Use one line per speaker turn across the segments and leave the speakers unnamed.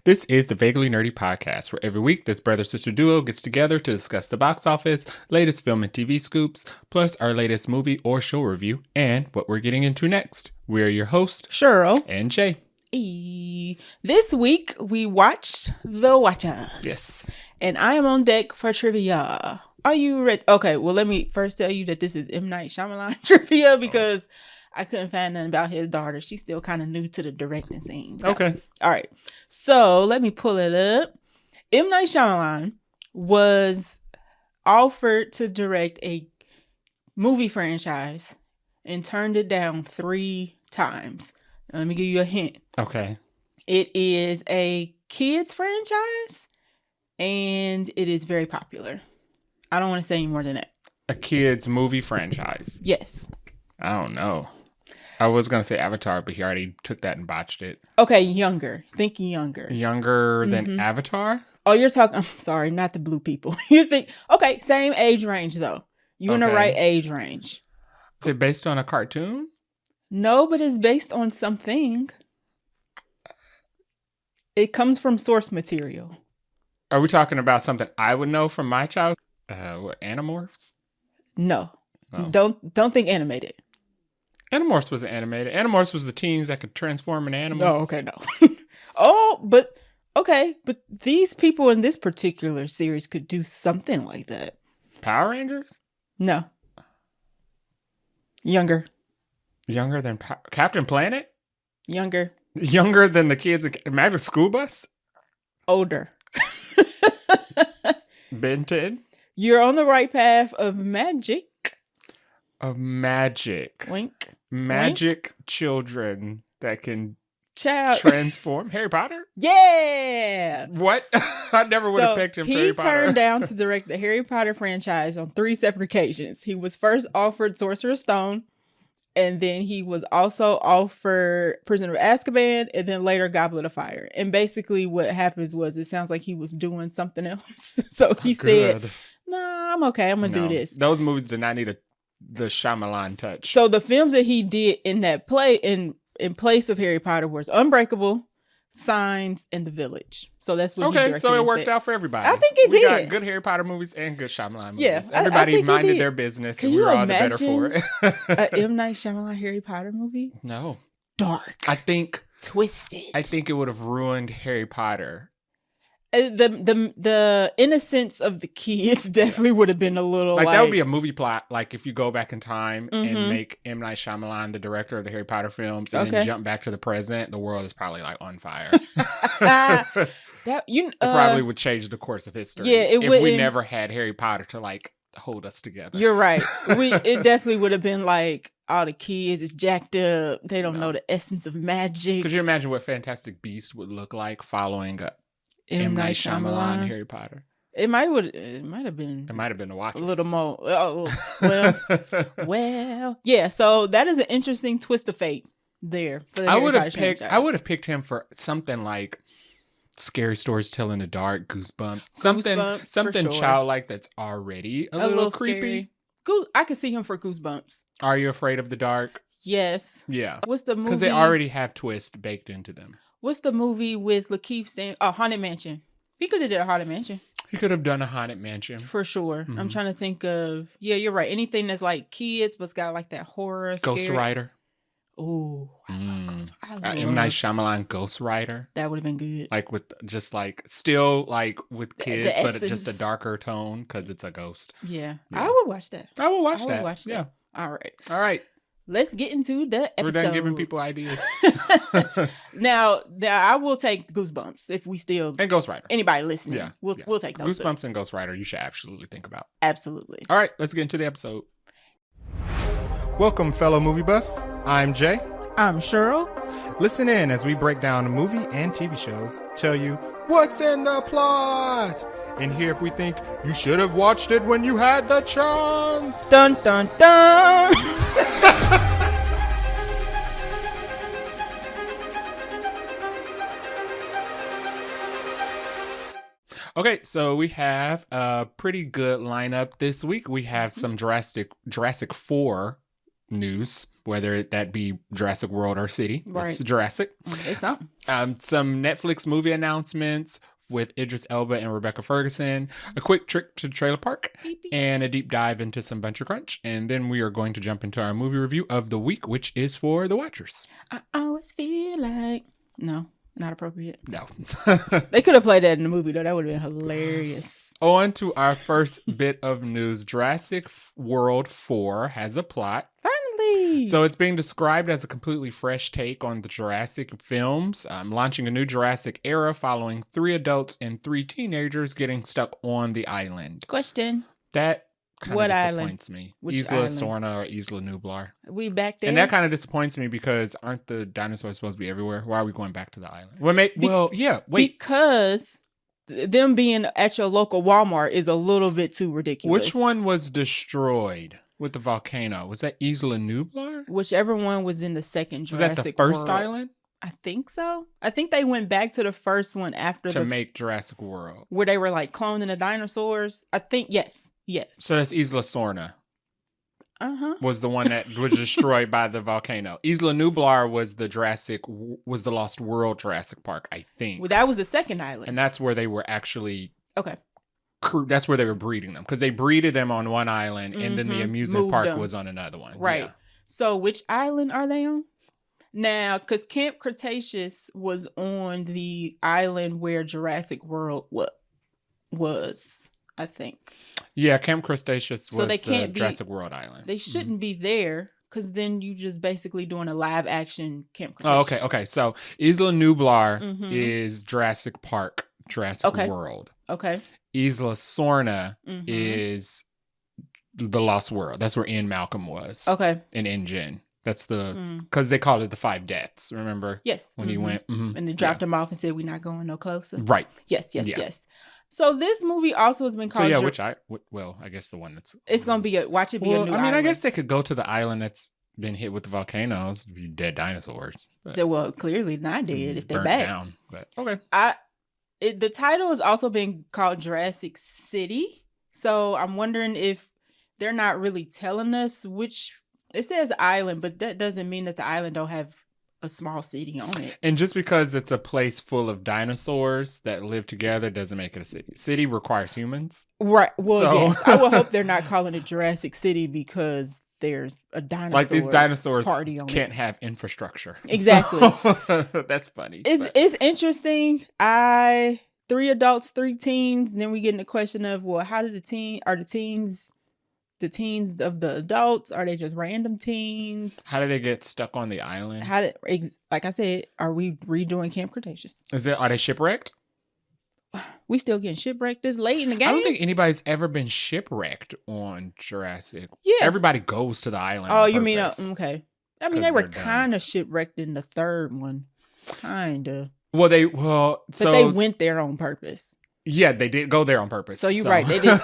This is the Vaguely Nerdy Podcast, where every week this brother-sister duo gets together to discuss the box office, latest film and TV scoops, plus our latest movie or show review, and what we're getting into next. We're your host,
Cheryl.
And Jay.
This week, we watched The Watchmen.
Yes.
And I am on deck for trivia. Are you ready? Okay, well, let me first tell you that this is M. Night Shyamalan trivia because I couldn't find nothing about his daughter. She's still kind of new to the directing scene. So.
Okay.
All right. So let me pull it up. M. Night Shyamalan was offered to direct a movie franchise and turned it down 3 times. Now, let me give you a hint.
Okay.
It is a kids franchise and it is very popular. I don't want to say any more than that.
A kids movie franchise.
Yes.
I don't know. I was going to say Avatar, but he already took that and botched it.
Okay, younger. Think younger.
Younger than Avatar?
Oh, you're talking... I'm sorry, not the blue people. You think... Okay, same age range, though. You're in the right age range.
Is it based on a cartoon?
No, but it's based on something. It comes from source material.
Are we talking about something I would know from my childhood? What, Animorphs?
No.
Oh.
Don't think animated.
Animorphs wasn't animated. Animorphs was the teens that could transform into animals.
Oh, okay, no. But these people in this particular series could do something like that.
Power Rangers?
No. Younger.
Younger than Captain Planet?
Younger.
Younger than the kids in Magic School Bus?
Older.
Ben 10?
You're on the right path of magic.
Of magic.
Wink.
Magic
Wink.
Children that can
transform.
Harry Potter?
Yeah.
What? I never would have picked him for Harry Potter.
He turned down to direct the Harry Potter franchise on 3 separate occasions. He was first offered Sorcerer's Stone, and then he was also offered Prisoner of Azkaban, and then later Goblet of Fire. And basically what happens was it sounds like he was doing something else. So he said, "Nah, I'm okay. I'm going to do this."
Those movies did not need the Shyamalan touch.
So the films that he did in that play in place of Harry Potter was Unbreakable, Signs, and The Village. So that's what he directed.
So it worked out for everybody.
I think it did.
We got good Harry Potter movies and good Shyamalan movies.
Yeah,
everybody minded their business and we were all the better for it.
A M. Night Shyamalan Harry Potter movie?
No.
Dark.
I think
twisted.
I think it would have ruined Harry Potter.
The innocence of the kids definitely would have been a little like
that would be a movie plot. Like if you go back in time and make M. Night Shyamalan the director of the Harry Potter films and then jump back to the present, the world is probably like on fire. It probably would change the course of history.
Yeah,
if we never had Harry Potter to like hold us together.
You're right. It definitely would have been like all the kids is jacked up. They don't know the essence of magic.
Could you imagine what Fantastic Beasts would look like following M. Night Shyamalan Harry Potter?
It might have been
the Watchmen.
A little more. Well, yeah. So that is an interesting twist of fate there. For the
I would have picked him for something like Scary Stories Tell in the Dark, Goosebumps, something childlike that's already a little creepy.
I could see him for Goosebumps.
Are You Afraid of the Dark?
Yes.
Yeah.
What's the movie?
Because they already have twists baked into them.
What's the movie with Lakeith Stanfield? Oh, Haunted Mansion. He could have did a Haunted Mansion.
He could have done a Haunted Mansion.
For sure. Mm-hmm. I'm trying to think of... Yeah, you're right. Anything that's like kids, but's got like that horror,
Ghost Rider.
Oh, I love Ghost Rider.
M. Night Shyamalan Ghost Rider.
That would have been good.
Like with still like with kids, but just a darker tone because it's a ghost.
Yeah. I would watch that.
I would watch that. Yeah.
All right. Let's get into the episode.
We're done giving people ideas.
Now I will take Goosebumps if we still...
And Ghost Rider.
Anybody listening. Yeah. We'll take those.
Goosebumps and Ghost Rider you should absolutely think about.
Absolutely.
All right, let's get into the episode. Welcome, fellow movie buffs. I'm Jay.
I'm Cheryl.
Listen in as we break down movie and TV shows, tell you what's in the plot, and hear if we think you should have watched it when you had the chance.
Dun, dun, dun.
Okay, so we have a pretty good lineup this week. We have some Jurassic 4 news. whether that be Jurassic World or City.
Right.
It's Jurassic.
It's something.
Some Netflix movie announcements with Idris Elba and Rebecca Ferguson, a quick trip to the trailer park, and a deep dive into some Buncha Crunch. And then we are going to jump into our movie review of the week, which is for The Watchers.
I always feel like... No, not appropriate.
No.
They could have played that in the movie, though. That would have been hilarious.
On to our first bit of news. Jurassic World 4 has a plot.
Finally!
So it's being described as a completely fresh take on the Jurassic films, launching a new Jurassic era following 3 adults and 3 teenagers getting stuck on the island.
Question.
That kind
What
of
island?
disappoints me.
Which
Isla
island?
Sorna or Isla Nublar.
We back there?
And that kind of disappoints me because aren't the dinosaurs supposed to be everywhere? Why are we going back to the island? Wait.
Because them being at your local Walmart is a little bit too ridiculous.
Which one was destroyed with the volcano? Was that Isla Nublar?
Whichever one was in the second Jurassic World.
Was that the first island?
I think so. I think they went back to the first one after
to make Jurassic World.
Where they were like cloning the dinosaurs. I think, yes.
So that's Isla Sorna.
Uh-huh.
Was the one that was destroyed by the volcano. Isla Nublar was the Lost World Jurassic Park, I think.
Well, that was the second island.
And that's where they were actually...
Okay.
That's where they were breeding them. Because they breeded them on one island, and then the amusement park was on another one.
Right.
Yeah.
So which island are they on? Now, because Camp Cretaceous was on the island where Jurassic World was, I think.
Yeah, Camp Cretaceous was
so they can't
the Jurassic World island.
They shouldn't be there, because then you just basically doing a live action Camp Cretaceous.
Oh, okay. So Isla Nublar is Jurassic Park, Jurassic World.
Okay.
Isla Sorna is the Lost World. That's where Ian Malcolm was.
Okay.
And InGen. That's because they called it the 5 deaths, remember?
Yes.
When he went.
And they dropped him off and said, we're not going no closer.
Right.
Yes. So this movie also has been called...
I guess the one that's...
It's going to be a new island.
I guess they could go to the island that's been hit with the volcanoes, be dead dinosaurs.
Well, clearly not dead if they're back.
Down, but okay.
The title has also been called Jurassic City. So I'm wondering if they're not really telling us which... It says island, but that doesn't mean that the island don't have a small city on it.
And just because it's a place full of dinosaurs that live together doesn't make it a city. City requires humans.
Right. Well, yes. I would hope they're not calling it Jurassic City because there's a dinosaur
like these dinosaurs
party on
can't
it.
have infrastructure.
Exactly.
So, that's funny.
It's interesting. 3 adults, 3 teens. Then we get in the question of, well, how did the teens of the adults? Are they just random teens?
How did they get stuck on the island?
Like I said, are we redoing Camp Cretaceous?
Are they shipwrecked?
We still getting shipwrecked this late in the game?
I don't think anybody's ever been shipwrecked on Jurassic.
Yeah.
Everybody goes to the island.
Oh, you mean, okay. I mean, they were kind of
done.
Shipwrecked in the third one. Kind of.
But they
went there on purpose.
Yeah, they did go there on purpose.
So you're right. They did.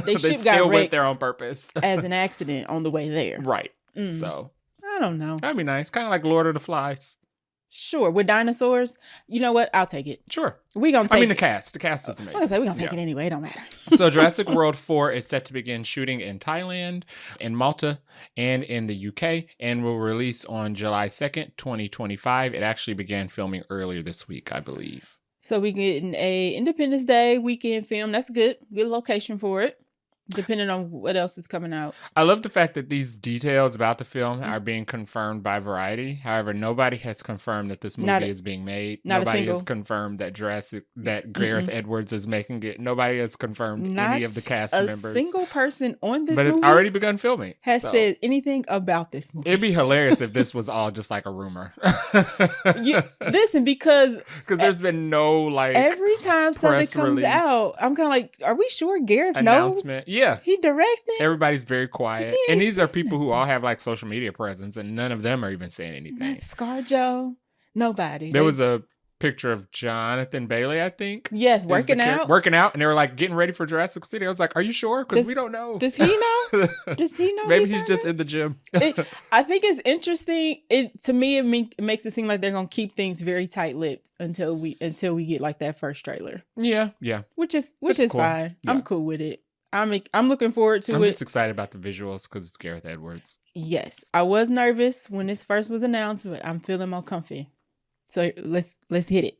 They
still went there on purpose
as an accident on the way there.
Right. So
I don't know.
That'd be nice. Kind of like Lord of the Flies.
Sure. With dinosaurs, you know what? I'll take it.
Sure.
We gonna take
the cast. The cast is amazing.
We're gonna take it anyway. It don't matter.
So Jurassic World 4 is set to begin shooting in Thailand, in Malta, and in the UK, and will release on July 2nd, 2025. It actually began filming earlier this week, I believe.
So we getting a Independence Day weekend film. That's good. Good location for it. Depending on what else is coming out.
I love the fact that these details about the film are being confirmed by Variety. However, nobody has confirmed that this movie is being made. Nobody has confirmed that Gareth Edwards is making it. Nobody has confirmed any of the cast members.
A single person on this movie.
But it's already begun filming.
Has said anything about this movie.
It'd be hilarious if this was all just like a rumor.
Listen, because
there's been no
every time something comes out, I'm kind of like, are we sure Gareth knows?
Yeah.
He directed.
Everybody's very quiet. And these are people who all have like social media presence and none of them are even saying anything.
ScarJo. Nobody.
There was a picture of Jonathan Bailey, I think.
Yes, working out.
And they were like getting ready for Jurassic City. I was like, are you sure? Because we don't know.
Does he know? Does he know?
Maybe he's just in the gym.
I think it's interesting. To me, it makes it seem like they're gonna keep things very tight-lipped until we get like that first trailer.
Yeah.
Which is cool. Fine.
Yeah.
I'm cool with it. I'm looking forward to
I'm
it.
just excited about the visuals because it's Gareth Edwards.
Yes, I was nervous when this first was announced, but I'm feeling more comfy. So let's hit it.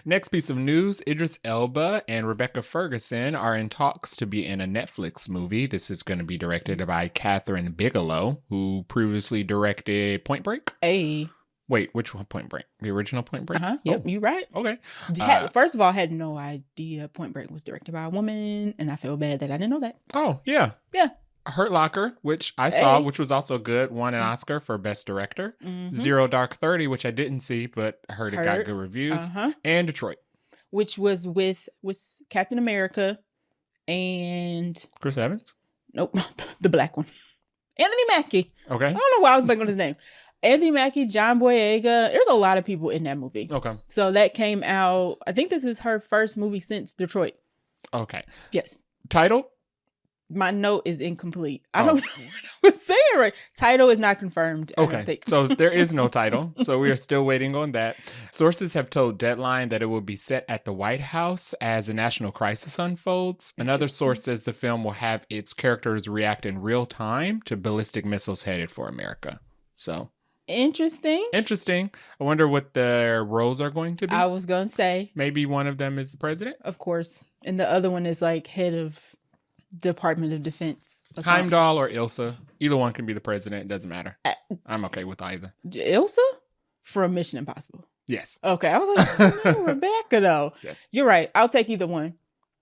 Next piece of news, Idris Elba and Rebecca Ferguson are in talks to be in a Netflix movie. This is going to be directed by Catherine Bigelow, who previously directed Point Break. Wait, which one? Point Break? The original Point Break?
Yep, you're right.
Okay.
First of all, I had no idea Point Break was directed by a woman, and I feel bad that I didn't know that.
Oh, yeah.
Yeah.
Hurt Locker, which I saw, which was also good, won an Oscar for Best Director. Zero Dark 30, which I didn't see, but I heard it got good reviews. And Detroit.
Which was with Captain America and...
Chris Evans?
Nope, the black one. Anthony Mackie.
Okay.
I don't know why I was blanking on his name. Anthony Mackie, John Boyega. There's a lot of people in that movie.
Okay.
So that came out, I think this is her first movie since Detroit.
Okay.
Yes.
Title?
My note is incomplete. I don't know what I was saying right. Title is not confirmed.
Okay. So there is no title. So we are still waiting on that. Sources have told Deadline that it will be set at the White House as a national crisis unfolds. Another source says the film will have its characters react in real time to ballistic missiles headed for America. So...
Interesting.
I wonder what their roles are going to be.
I was going to say.
Maybe one of them is the president?
Of course. And the other one is like head of Department of Defense.
Heimdall or Ilsa. Either one can be the president. It doesn't matter. I'm okay with either.
Ilsa? From Mission Impossible.
Yes.
Okay. I was like, no, Rebecca though.
Yes.
You're right. I'll take either one.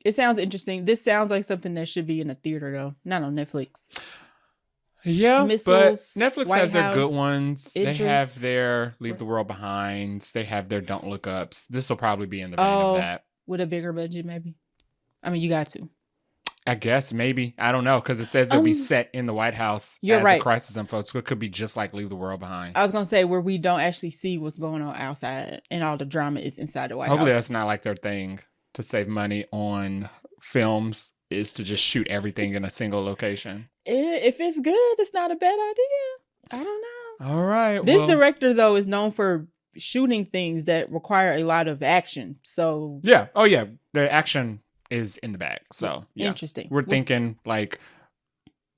It sounds interesting. This sounds like something that should be in a theater though. Not on Netflix.
Yeah,
Missiles,
but Netflix
White
has their
House,
good ones.
Idris.
They have their Leave the World Behind. They have their Don't Look Ups. This will probably be in the vein of that.
With a bigger budget, maybe. I mean, you got to.
I guess, maybe. I don't know, because it says it'll be set in the White House
as
a crisis unfolds. So it could be just like Leave the World Behind.
I was going to say where we don't actually see what's going on outside and all the drama is inside the White
Hopefully
House.
That's not like their thing to save money on films is to just shoot everything in a single location.
If it's good, it's not a bad idea. I don't know.
All right.
This director, though, is known for shooting things that require a lot of action. So
yeah. Oh, yeah. The action is in the bag. So yeah.
Interesting.
We're thinking like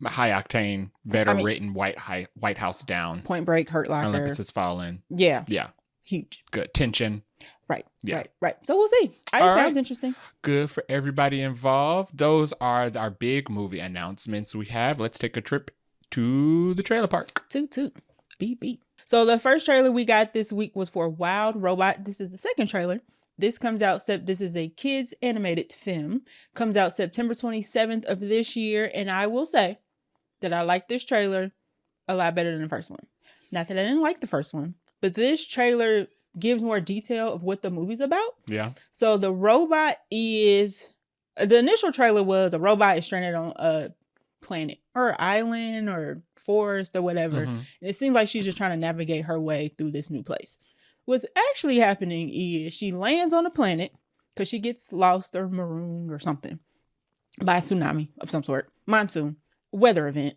high octane, better written White House Down.
Point Break, Hurt Locker.
Olympus Has Fallen.
Yeah.
Yeah.
Huge.
Good. Tension.
Right.
Yeah.
Right. So we'll see. It sounds interesting.
Good for everybody involved. Those are our big movie announcements we have. Let's take a trip to the trailer park.
Toot. Beep, beep. So the first trailer we got this week was for Wild Robot. This is the second trailer. This comes out, this is a kids animated film. Comes out September 27th of this year. And I will say that I like this trailer a lot better than the first one. Not that I didn't like the first one, but this trailer gives more detail of what the movie's about.
Yeah. So
the robot is, the initial trailer was a robot is stranded on a planet or island or forest or whatever. And it seemed like she's just trying to navigate her way through this new place. What's actually happening is she lands on a planet because she gets lost or marooned or something by a tsunami of some sort, monsoon, weather event.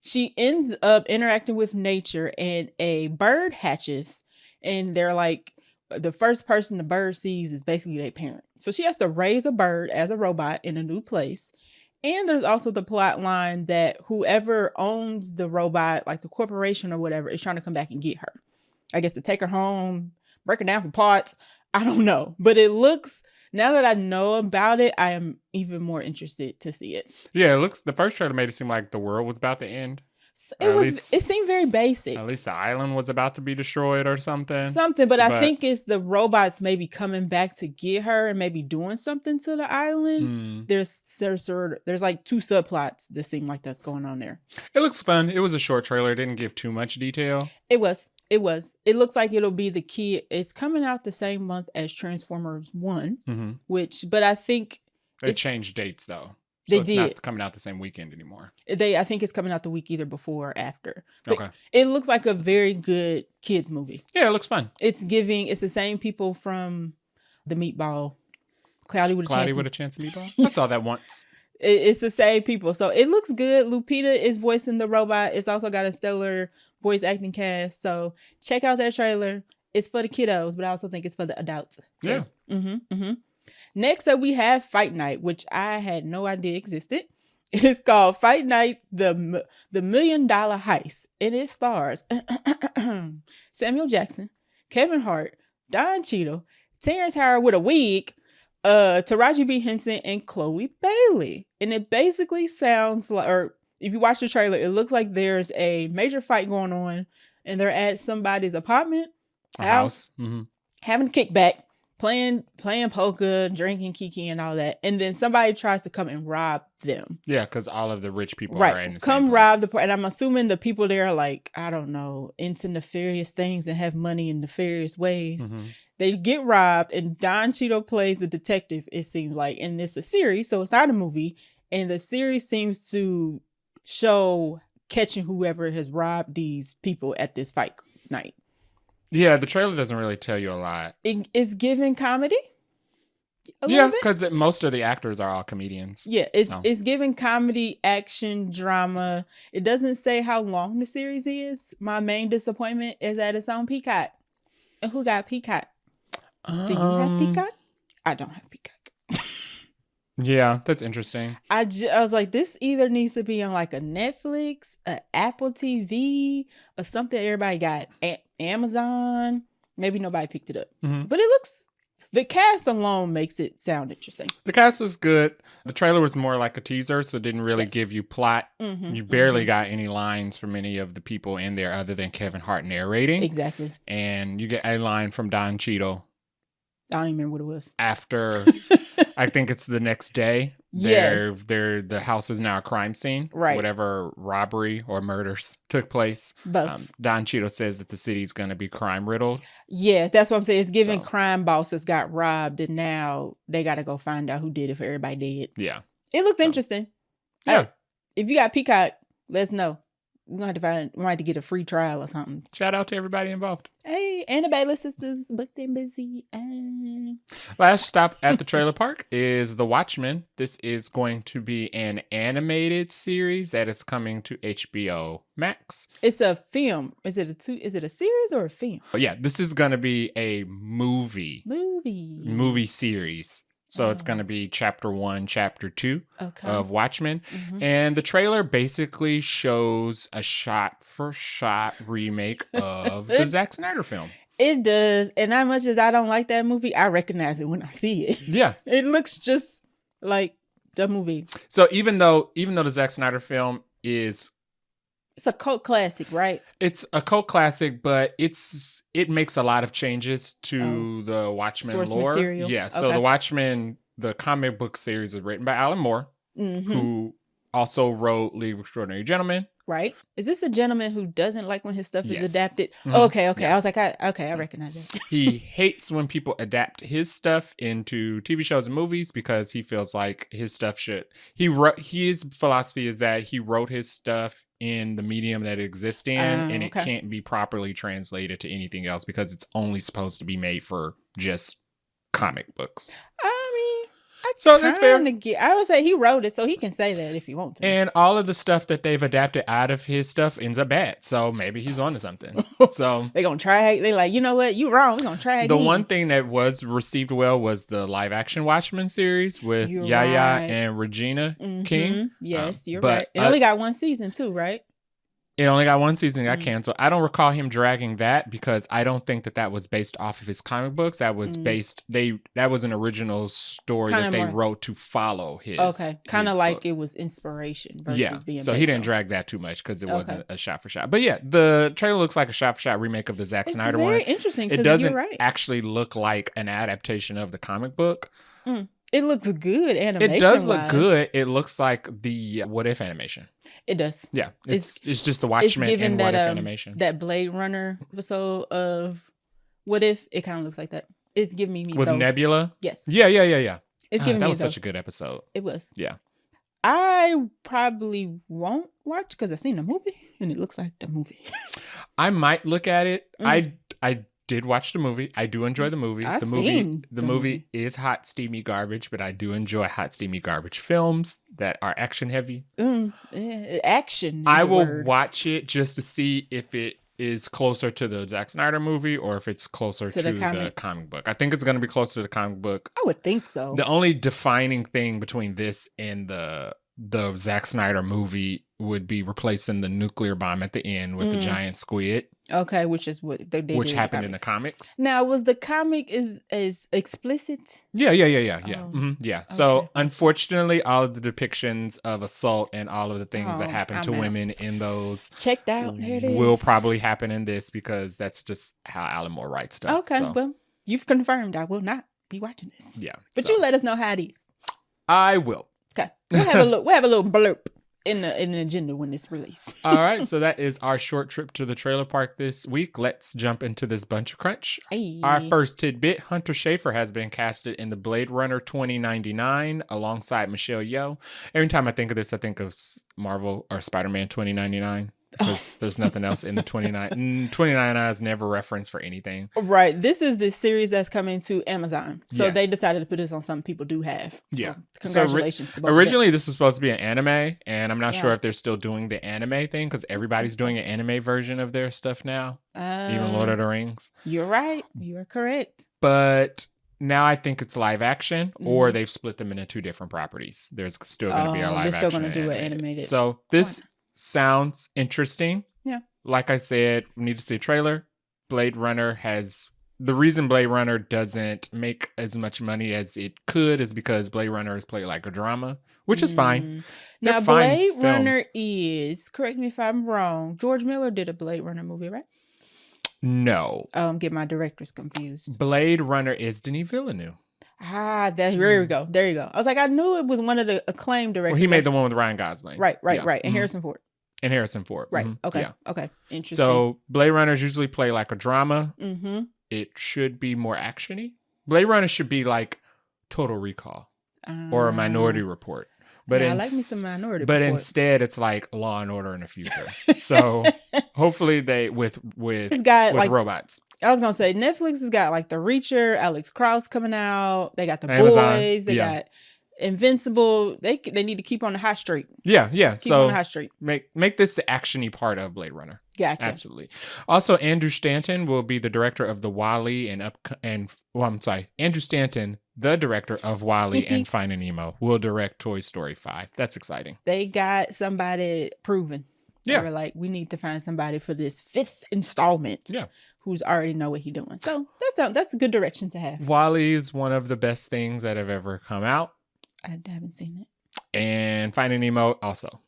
She ends up interacting with nature and a bird hatches. And they're like, the first person the bird sees is basically their parent. So she has to raise a bird as a robot in a new place. And there's also the plot line that whoever owns the robot, like the corporation or whatever, is trying to come back and get her. I guess to take her home, break her down for parts. I don't know. But it looks, now that I know about it, I am even more interested to see it.
Yeah, the first trailer made it seem like the world was about to end.
It seemed very basic.
At least the island was about to be destroyed or something.
But I think it's the robots maybe coming back to get her and maybe doing something to the island. There's like two subplots that seem like that's going on there.
It looks fun. It was a short trailer. It didn't give too much detail.
It was. It looks like it'll be the key. It's coming out the same month as Transformers 1, but I think
they changed dates though.
So
it's not coming out the same weekend anymore.
I think it's coming out the week either before or after. But
okay.
It looks like a very good kids movie.
Yeah, it looks fun.
It's the same people from the Meatball. Cloudy with a Chance of
Meatballs? I saw that once.
It's the same people. So it looks good. Lupita is voicing the robot. It's also got a stellar voice acting cast. So check out that trailer. It's for the kiddos, but I also think it's for the adults. So,
yeah.
Next up, we have Fight Night, which I had no idea existed. It's called Fight Night, the $1 Million Heist, and it stars Samuel Jackson, Kevin Hart, Don Cheadle, Terrence Howard with a wig, Taraji B. Henson, and Chloe Bailey. And it basically sounds like, or if you watch the trailer, it looks like there's a major fight going on, and they're at somebody's apartment,
house,
having a kickback, playing poker, drinking kiki, and all that. And then somebody tries to come and rob them.
Yeah, because all of the rich people are in the
come
same
rob
place.
and I'm assuming the people there are like, I don't know, into nefarious things and have money in nefarious ways. They get robbed, and Don Cheadle plays the detective, it seems like. And it's a series, so it's not a movie. And the series seems to show catching whoever has robbed these people at this fight night.
Yeah, the trailer doesn't really tell you a lot.
It's giving comedy.
Yeah, because most of the actors are all comedians.
Yeah, it's giving comedy, action, drama. It doesn't say how long the series is. My main disappointment is that it's on Peacock. And who got Peacock? Do you have Peacock? I don't have Peacock.
Yeah, that's interesting.
I was like, this either needs to be on like a Netflix, a Apple TV, or something everybody got. Amazon. Maybe nobody picked it up. But the cast alone makes it sound interesting.
The cast was good. The trailer was more like a teaser, so it didn't really give you plot. You barely got any lines from any of the people in there other than Kevin Hart narrating.
Exactly.
And you get a line from Don Cheadle.
I don't even remember what it was.
After, I think it's the next day.
Yes.
The house is now a crime scene.
Right.
Whatever robbery or murders took place.
Both.
Don Cheadle says that the city's going to be crime riddled.
Yes, that's what I'm saying. It's giving crime bosses got robbed, and now they got to go find out who did it for everybody dead.
Yeah.
It looks interesting.
Yeah.
If you got Peacock, let us know. We're going to have we might have to get a free trial or something.
Shout out to everybody involved.
Hey, and the Bailey sisters booked and busy.
Last stop at the trailer park is The Watchmen. This is going to be an animated series that is coming to HBO Max.
It's a film. Is it a series or a film?
Oh, yeah, this is going to be a movie series. So it's going to be chapter 1, chapter 2 of Watchmen. And the trailer basically shows a shot-for-shot remake of the Zack Snyder film.
It does. And as much as I don't like that movie, I recognize it when I see it.
Yeah.
It looks just like the movie.
So even though the Zack Snyder film is...
It's a cult classic, right?
It's a cult classic, but it makes a lot of changes to the Watchmen
source
lore.
Material.
Yeah, so the Watchmen, the comic book series is written by Alan Moore, who also wrote League of Extraordinary Gentlemen.
Right. Is this the gentleman who doesn't like when his stuff is adapted? Okay. Yeah. I was like, I recognize that.
He hates when people adapt his stuff into TV shows and movies because he feels like his stuff his philosophy is that he wrote his stuff in the medium that it exists in, and it can't be properly translated to anything else because it's only supposed to be made for just comic books. So that's fair.
I would say he wrote it, so he can say that if he wants to.
And all of the stuff that they've adapted out of his stuff ends up bad. So maybe he's onto something. So
they're gonna try. They're like, you know what, you wrong. We're gonna try again.
The one thing that was received well was the live action Watchmen series with Yaya and Regina King.
Yes, you're right. It only got one season too, right?
It only got one season, got canceled. I don't recall him dragging that because I don't think that was based off of his comic books. That was that was an original story that they wrote to follow his. Okay,
kind of like book. It was inspiration versus being.
So he didn't drag that too much because it wasn't a shot for shot. But yeah, the trailer looks like a shot for shot remake of the Zack Snyder one.
Very interesting.
It doesn't actually look like an adaptation of the comic book.
It looks good animation.
It does look good. It looks like the What If animation.
It does.
Yeah. It's just the Watchmen and What If animation.
That Blade Runner episode of What If, it kind of looks like that. It's giving me
with
those.
Nebula?
Yes.
Yeah.
It's giving me
that was such a good episode.
It was.
Yeah.
I probably won't watch because I've seen the movie and it looks like the movie.
I might look at it. I did watch the movie. I do enjoy the movie. The movie is hot, steamy garbage, but I do enjoy hot, steamy garbage films that are action heavy.
Action.
I will watch it just to see if it is closer to the Zack Snyder movie or if it's closer to the comic book. I think it's going to be closer to the comic book.
I would think so.
The only defining thing between this and the the Zack Snyder movie would be replacing the nuclear bomb at the end with the giant squid.
Okay, which is what they did.
Which happened in the comics.
Now, was the comic is explicit?
Yeah.
Oh,
Yeah. So,
okay.
unfortunately, all of the depictions of assault and all of the things that happen to women in those
checked out. There it is.
Will probably happen in this because that's just how Alan Moore writes stuff.
Okay,
so.
well, you've confirmed I will not be watching this.
Yeah.
But you let us know how it is.
I will.
Okay. We'll have a look. We'll have a little blurb in the agenda when it's released.
All right, so that is our short trip to the trailer park this week. Let's jump into this Buncha Crunch.
Hey.
Our first tidbit, Hunter Schafer has been casted in the Blade Runner 2099 alongside Michelle Yeoh. Every time I think of this, I think of Marvel or Spider-Man 2099. Because there's nothing else in the 2099 is never referenced for anything.
Right. This is the series that's coming to Amazon. So
Yes.
They decided to put this on something people do have.
Yeah.
So congratulations to both.
Originally, this was supposed to be an anime, and I'm not sure if they're still doing the anime thing because everybody's doing an anime version of their stuff now. Even Lord of the Rings.
You're right. You are correct.
But now I think it's live action, or they've split them into two different properties. There's still going to be a live action.
They're still going to do an animated.
So this sounds interesting.
Yeah.
Like I said, we need to see a trailer. Blade Runner the reason Blade Runner doesn't make as much money as it could is because Blade Runner is played like a drama, which is fine.
Now, Blade Runner is, correct me if I'm wrong, George Miller did a Blade Runner movie, right?
No.
Get my directors confused.
Blade Runner is Denis Villeneuve.
There you go. There you go. I was like, I knew it was one of the acclaimed directors.
Well, he made the one with Ryan Gosling.
Right. And Harrison Ford.
And Harrison Ford.
Right.
Mm-hmm.
Okay.
Yeah.
Okay. Interesting.
So Blade Runners usually play like a drama.
Mm-hmm.
It should be more actiony. Blade Runner should be like Total Recall or a Minority Report. But
I like me some Minority
But
Report.
instead, it's like Law and Order in the future. So hopefully they with robots.
I was gonna say Netflix has got like The Reacher, Alex Krauss coming out. They got The
Amazon,
Boys. They got Invincible. They need to keep on the high street.
Yeah.
Keep on the high street.
Make this the actiony part of Blade Runner.
Gotcha.
Absolutely. Also, Andrew Stanton will be the director of the Wall-E Andrew Stanton, the director of Wall-E and Finding Nemo, will direct Toy Story 5. That's exciting.
They got somebody proven.
Yeah.
They were like, we need to find somebody for this 5th installment.
Yeah.
Who's already know what he's doing. So that's a good direction to have.
Wall-E is one of the best things that have ever come out.
I haven't seen it.
And Finding Nemo also.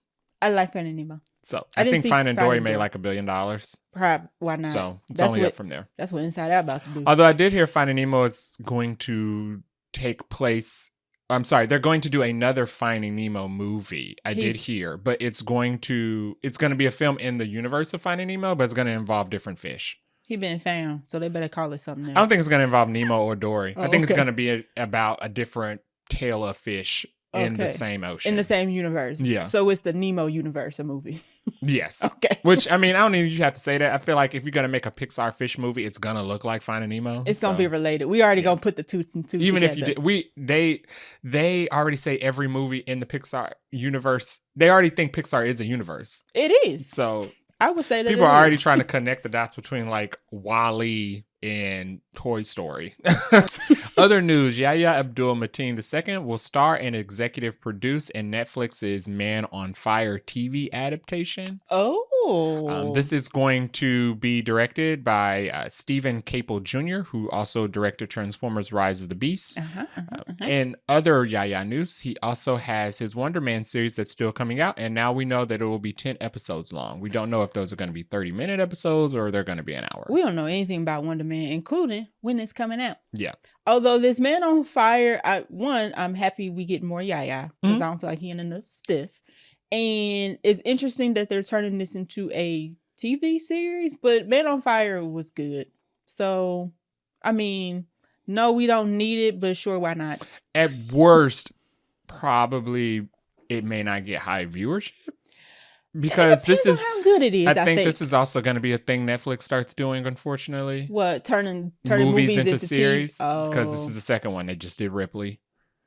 I like Finding Nemo.
So I think Finding Dory made like $1 billion.
Probably. Why not?
So it's only up from there.
That's what Inside Out about to do.
Although I did hear Finding Nemo is going to take place. I'm sorry, they're going to do another Finding Nemo movie. I did hear, but it's going to be a film in the universe of Finding Nemo, but it's going to involve different fish.
He been found, so they better call it something else.
I don't think it's going to involve Nemo or Dory. I think it's going to be about a different tale of fish in the same ocean.
In the same universe.
Yeah.
So it's the Nemo universe of movies.
Yes.
Okay.
Which, I mean, I don't even have to say that. I feel like if you're going to make a Pixar fish movie, it's going to look like Finding Nemo.
It's going to be related. We already going to put the two
even
together.
If you did, they already say every movie in the Pixar universe, they already think Pixar is a universe.
It is.
So
I would say that
people are already trying to connect the dots between like Wall-E and Toy Story. Other news, Yahya Abdul-Mateen II will star and executive produce in Netflix's Man on Fire TV adaptation.
Oh.
This is going to be directed by Stephen Caple Jr., who also directed Transformers Rise of the Beast. And other Yahya news, he also has his Wonder Man series that's still coming out, and now we know that it will be 10 episodes long. We don't know if those are going to be 30-minute episodes or they're going to be an hour.
We don't know anything about Wonder Man, including when it's coming out.
Yeah.
Although this Man on Fire, I'm happy we get more Yahya because I don't feel like he in enough stiff. And it's interesting that they're turning this into a TV series, but Man on Fire was good. So, I mean, no, we don't need it, but sure, why not?
At worst, probably it may not get high viewership. Because this is
how good it is. I think
this is also going to be a thing Netflix starts doing, unfortunately.
What, turning movies into
series?
Oh.
Because this is the second one. They just did Ripley.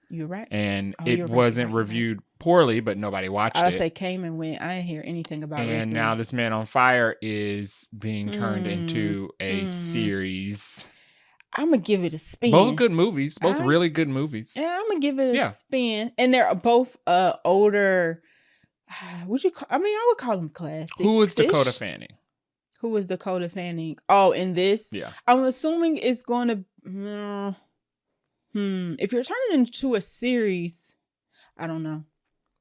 You're right.
And it wasn't reviewed poorly, but nobody watched it.
I say came and went. I didn't hear anything about it.
And now this Man on Fire is being turned into a series.
I'm gonna give it a spin.
Both good movies. Both really good movies.
Yeah, I'm gonna give it a spin. And they're both older. Would you call? I mean, I would call them classics.
Who is Dakota Fanning?
Who is Dakota Fanning? Oh, in this?
Yeah.
I'm assuming it's going to. If you're turning it into a series, I don't know.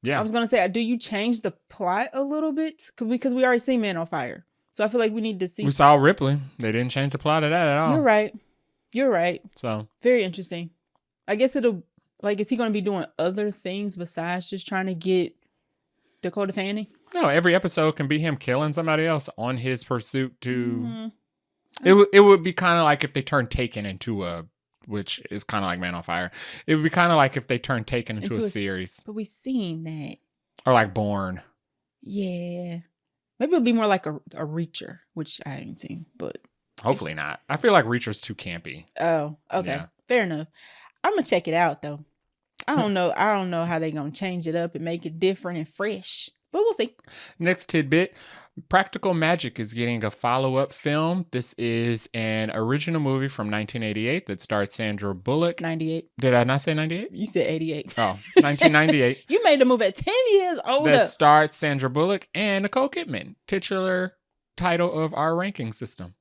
Yeah.
I was going to say, do you change the plot a little bit? Because we already see Man on Fire. So I feel like we need to see.
We saw Ripley. They didn't change the plot of that at all.
You're right.
So.
Very interesting. I guess it'll, like, is he going to be doing other things besides just trying to get Dakota Fanning?
No, every episode can be him killing somebody else on his pursuit to. It would be kind of like if they turned Taken into a, which is kind of like Man on Fire. It would be kind of like if they turned Taken into a series.
But we've seen that.
Or like Bourne.
Yeah. Maybe it'll be more like a Reacher, which I haven't seen, but.
Hopefully not. I feel like Reacher's too campy.
Oh, okay. Yeah. Fair enough. I'm going to check it out, though. I don't know how they're going to change it up and make it different and fresh. But we'll see.
Next tidbit. Practical Magic is getting a follow-up film. This is an original movie from 1988 that starred Sandra Bullock.
98.
Did I not say 98?
You said 88.
Oh, 1998.
You made the movie at 10 years older.
That starred Sandra Bullock and Nicole Kidman. Titular title of our ranking system.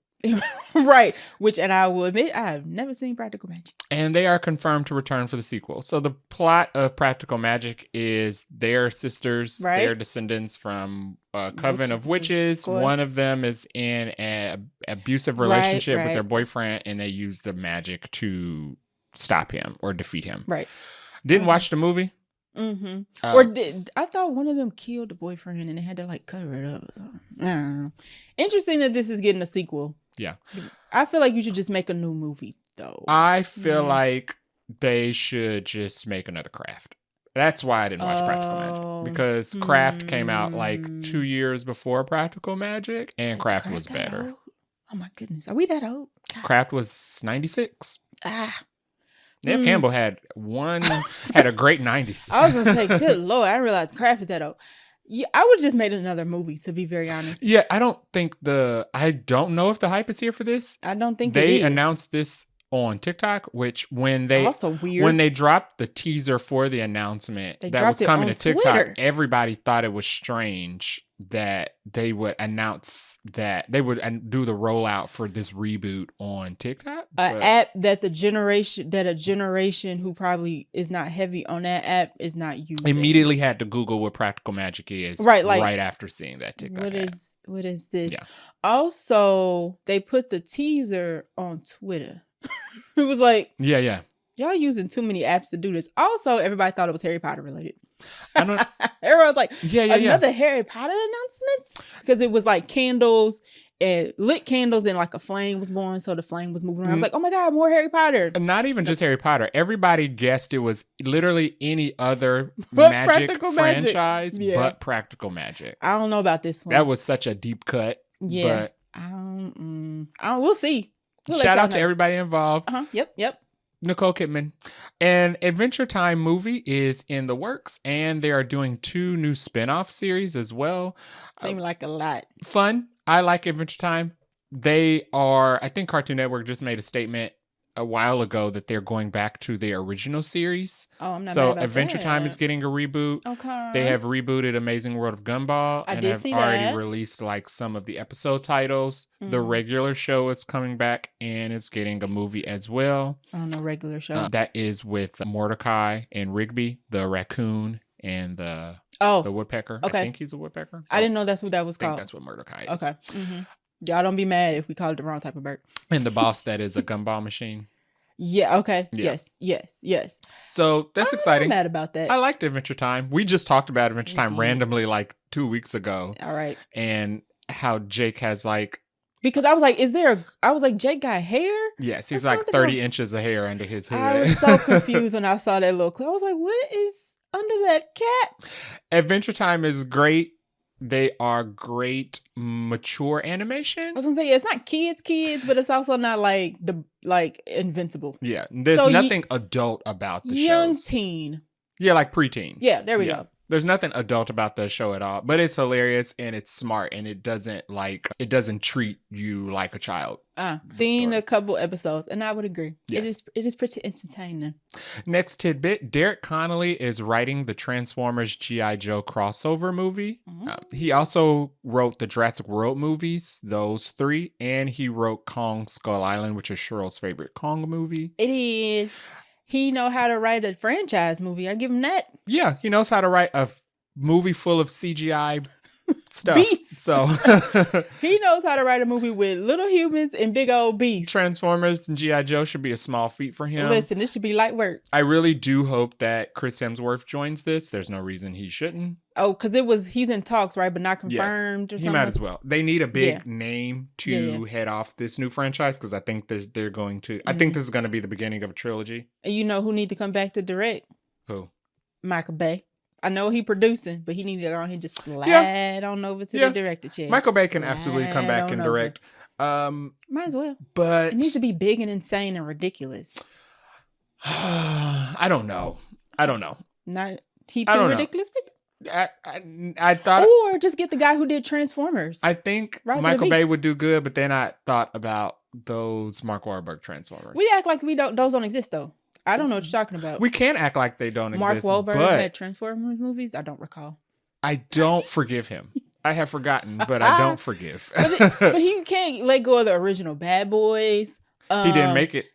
Right. And I will admit, I have never seen Practical Magic.
And they are confirmed to return for the sequel. So the plot of Practical Magic is their sisters, their descendants from a coven of witches. One of them is in an abusive relationship with their boyfriend, and they use the magic to stop him or defeat him.
Right.
Didn't watch the movie.
Mm-hmm. I thought one of them killed the boyfriend and they had to like cover it up. So, I don't know. Interesting that this is getting a sequel.
Yeah.
I feel like you should just make a new movie though.
I feel like they should just make another Craft. That's why I didn't watch Practical Magic. Because Craft came out like 2 years before Practical Magic and Craft was better.
Old? Oh my goodness. Are we that old? God.
Craft was 96. Neve Campbell had a great 90s.
I was going to say, good Lord, I realized Craft is that old. Yeah, I would just made another movie, to be very honest.
Yeah, I don't know if the hype is here for this.
I don't think
they announced this on TikTok, which when they dropped the teaser for the announcement that was coming to TikTok, Twitter. Everybody thought it was strange that they would announce that they would do the rollout for this reboot on TikTok.
An app that a generation who probably is not heavy on that app is not using.
Immediately had to Google what Practical Magic is right after seeing that TikTok
what is this?
Yeah.
Also, they put the teaser on Twitter. It was like,
yeah.
Y'all using too many apps to do this. Also, everybody thought it was Harry Potter related.
I don't.
Everyone was like, another Harry Potter announcement? Because it was like candles and lit candles and like a flame was born, so the flame was moving around. I was like, oh my God, more Harry Potter.
Not even just Harry Potter. Everybody guessed it was literally any other magic franchise but Practical Magic.
I don't know about this one.
That was such a deep cut.
Yeah. But we'll see.
Shout out to everybody involved.
Yep.
Nicole Kidman. An Adventure Time movie is in the works, and they are doing 2 new spin-off series as well.
Seem like a lot.
Fun. I like Adventure Time. I think Cartoon Network just made a statement a while ago that they're going back to the original series.
Oh, I'm not
so
mad about
Adventure
that.
Time is getting a reboot.
Okay.
They have rebooted Amazing World of Gumball and have already released like some of the episode titles. The regular show is coming back and it's getting a movie as well.
I don't know, regular show.
That is with Mordecai and Rigby, the raccoon and the woodpecker.
Okay.
I think he's a woodpecker.
I didn't know that's what that was called.
I think that's what Mordecai is.
Okay. Mm-hmm. Y'all don't be mad if we call it the wrong type of bird.
And the boss that is a gumball machine.
Yeah, okay. Yeah. Yes.
So that's exciting.
I'm not mad about that.
I liked Adventure Time. We just talked about Adventure Time randomly like 2 weeks ago.
All right.
And how Jake has like...
Because I was like, Jake got hair?
Yes, he's like 30 inches of hair under his hood.
I was so confused when I saw that little clip. I was like, what is under that cat?
Adventure Time is great. They are great mature animation.
I was gonna say, it's not kids, but it's also not like Invincible.
Yeah, there's nothing adult about the show.
Young teen.
Yeah, like preteen.
Yeah, there we go.
There's nothing adult about the show at all, but it's hilarious and it's smart and it doesn't treat you like a child.
Seen a couple episodes and I would agree.
Yes.
It is pretty entertaining.
Next tidbit, Derek Connolly is writing the Transformers G.I. Joe crossover movie. He also wrote the Jurassic World movies, those 3, and he wrote Kong Skull Island, which is Cheryl's favorite Kong movie.
It is. He know how to write a franchise movie. I give him that.
Yeah, he knows how to write a movie full of CGI stuff.
Beasts.
So
he knows how to write a movie with little humans and big old beasts.
Transformers and G.I. Joe should be a small feat for him.
Listen, this should be light work.
I really do hope that Chris Hemsworth joins this. There's no reason he shouldn't.
Oh, because he's in talks, right? But not confirmed or something?
He might as well. They need a big name to head off this new franchise because I think that they're going to... I think this is going to be the beginning of a trilogy.
And you know who need to come back to direct?
Who?
Michael Bay. I know he producing, but he need to go ahead and just slide on over to the director chair.
Michael Bay can absolutely come back and direct.
Might as well.
But
it needs to be big and insane and ridiculous.
I don't know.
Not he too ridiculous for you?
I thought,
or just get the guy who did Transformers.
I think Michael Bay would do good, but then I thought about those Mark Wahlberg Transformers.
We act like those don't exist though. I don't know what you're talking about.
We can't act like they don't exist.
Mark Wahlberg had Transformers movies? I don't recall.
I don't forgive him. I have forgotten, but I don't forgive.
but he can't let go of the original Bad Boys.
He didn't make it.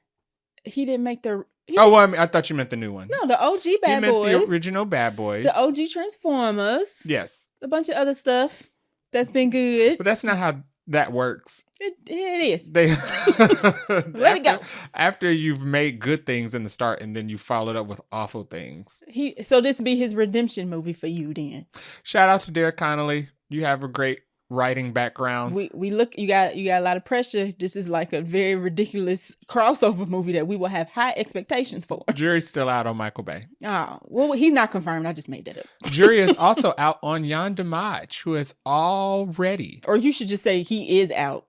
He didn't make the...
I thought you meant the new one.
No, the OG Bad Boys.
You meant the original Bad Boys.
The OG Transformers.
Yes.
A bunch of other stuff that's been good.
But that's not how that works.
It is.
Let it go. After you've made good things in the start and then you followed up with awful things.
So this would be his redemption movie for you then.
Shout out to Derek Connolly. You have a great writing background.
We look, you got a lot of pressure. This is like a very ridiculous crossover movie that we will have high expectations for.
Jury's still out on Michael Bay.
Oh, well, he's not confirmed. I just made that up.
Jury is also out on Jan Dimaj, who has already...
Or you should just say he is out.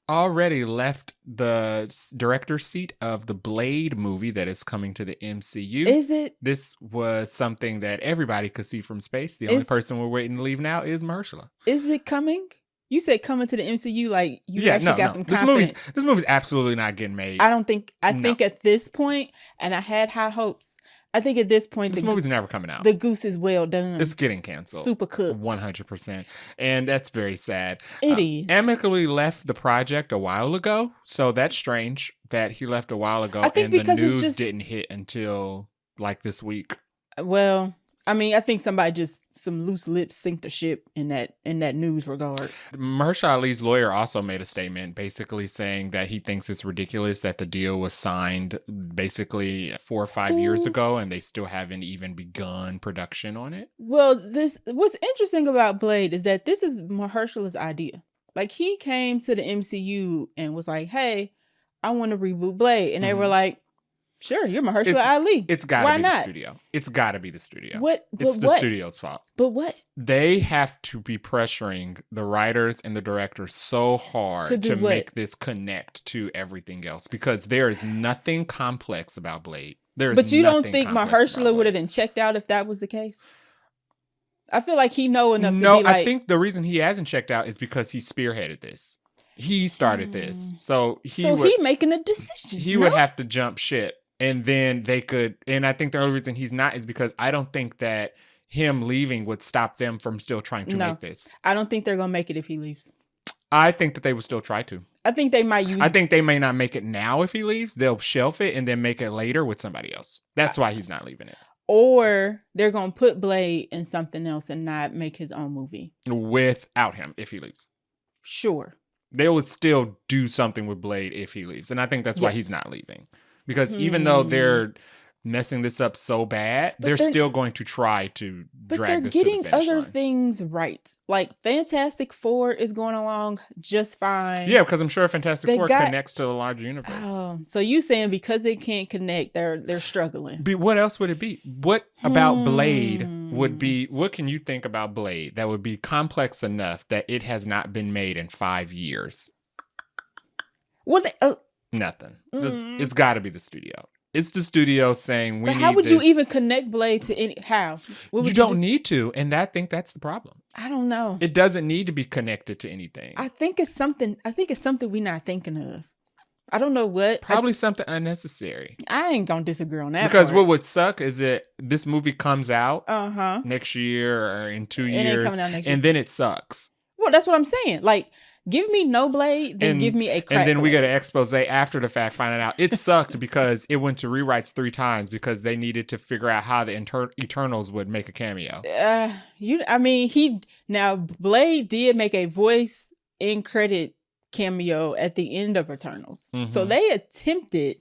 Already left the director's seat of the Blade movie that is coming to the MCU.
Is it?
This was something that everybody could see from space. The only person we're waiting to leave now is Mahershala.
Is it coming? You said coming to the MCU like you actually got some confidence.
This movie's absolutely not getting made.
I think at this point, and I had high hopes. I think at this point,
this movie's never coming out.
The goose is well done.
It's getting canceled.
Super cooked.
100%. And that's very sad.
It is.
Amicably left the project a while ago. So that's strange that he left a while ago.
I think
and the news didn't hit until like this week.
Well, I mean, I think some loose lips sink the ship in that news regard.
Mahershala Ali's lawyer also made a statement basically saying that he thinks it's ridiculous that the deal was signed basically 4 or 5 years ago and they still haven't even begun production on it.
Well, what's interesting about Blade is that this is Mahershala's idea. Like he came to the MCU and was like, "Hey, I want to reboot Blade," and they were like, "Sure, you're Mahershala Ali.
It's got to be the studio. It's got to be the studio. It's the studio's fault.
But what?
They have to be pressuring the writers and the directors so hard to make this connect to everything else because there is nothing complex about Blade.
But you don't think Mahershala would have been checked out if that was the case? I feel like he know enough to be like...
No, I think the reason he hasn't checked out is because he spearheaded this. He started this. So he
making a decision.
He would have to jump ship. And then they could, and I think the only reason he's not is because I don't think that him leaving would stop them from still trying to make this.
I don't think they're going to make it if he leaves.
I think that they would still try to.
I think they might use...
I think they may not make it now if he leaves. They'll shelf it and then make it later with somebody else. That's why he's not leaving it.
Or they're going to put Blade in something else and not make his own movie.
Without him if he leaves.
Sure.
They would still do something with Blade if he leaves. And I think that's why he's not leaving. Because even though they're messing this up so bad, they're still going to try to drag this to the finish line. But they're getting other
things right. Like Fantastic Four is going along just fine.
Yeah, because I'm sure Fantastic Four connects to the larger universe.
Oh, so you saying because they can't connect, they're struggling.
But what else would it be? What about Blade would be, what can you think about Blade that would be complex enough that it has not been made in 5 years?
What?
Nothing. It's got to be the studio. It's the studio saying we
But
need
how would
this.
you even connect Blade to any? How? What would
You don't need to, and I think that's the problem.
I don't know.
It doesn't need to be connected to anything.
I think it's something we're not thinking of. I don't know what.
Probably something unnecessary.
I ain't gonna disagree on that.
Because
part.
what would suck is that this movie comes out
Uh-huh.
next year or in 2
It ain't
years,
coming out next year.
and then it sucks.
Well, that's what I'm saying. Like, give me no Blade, then give me a crack
And then we
Blade.
get an expose after the fact, finding out it sucked because it went to rewrites 3 times because they needed to figure out how the Eternals would make a cameo.
Blade did make a voice in credit cameo at the end of Eternals.
Mhm.
So they attempted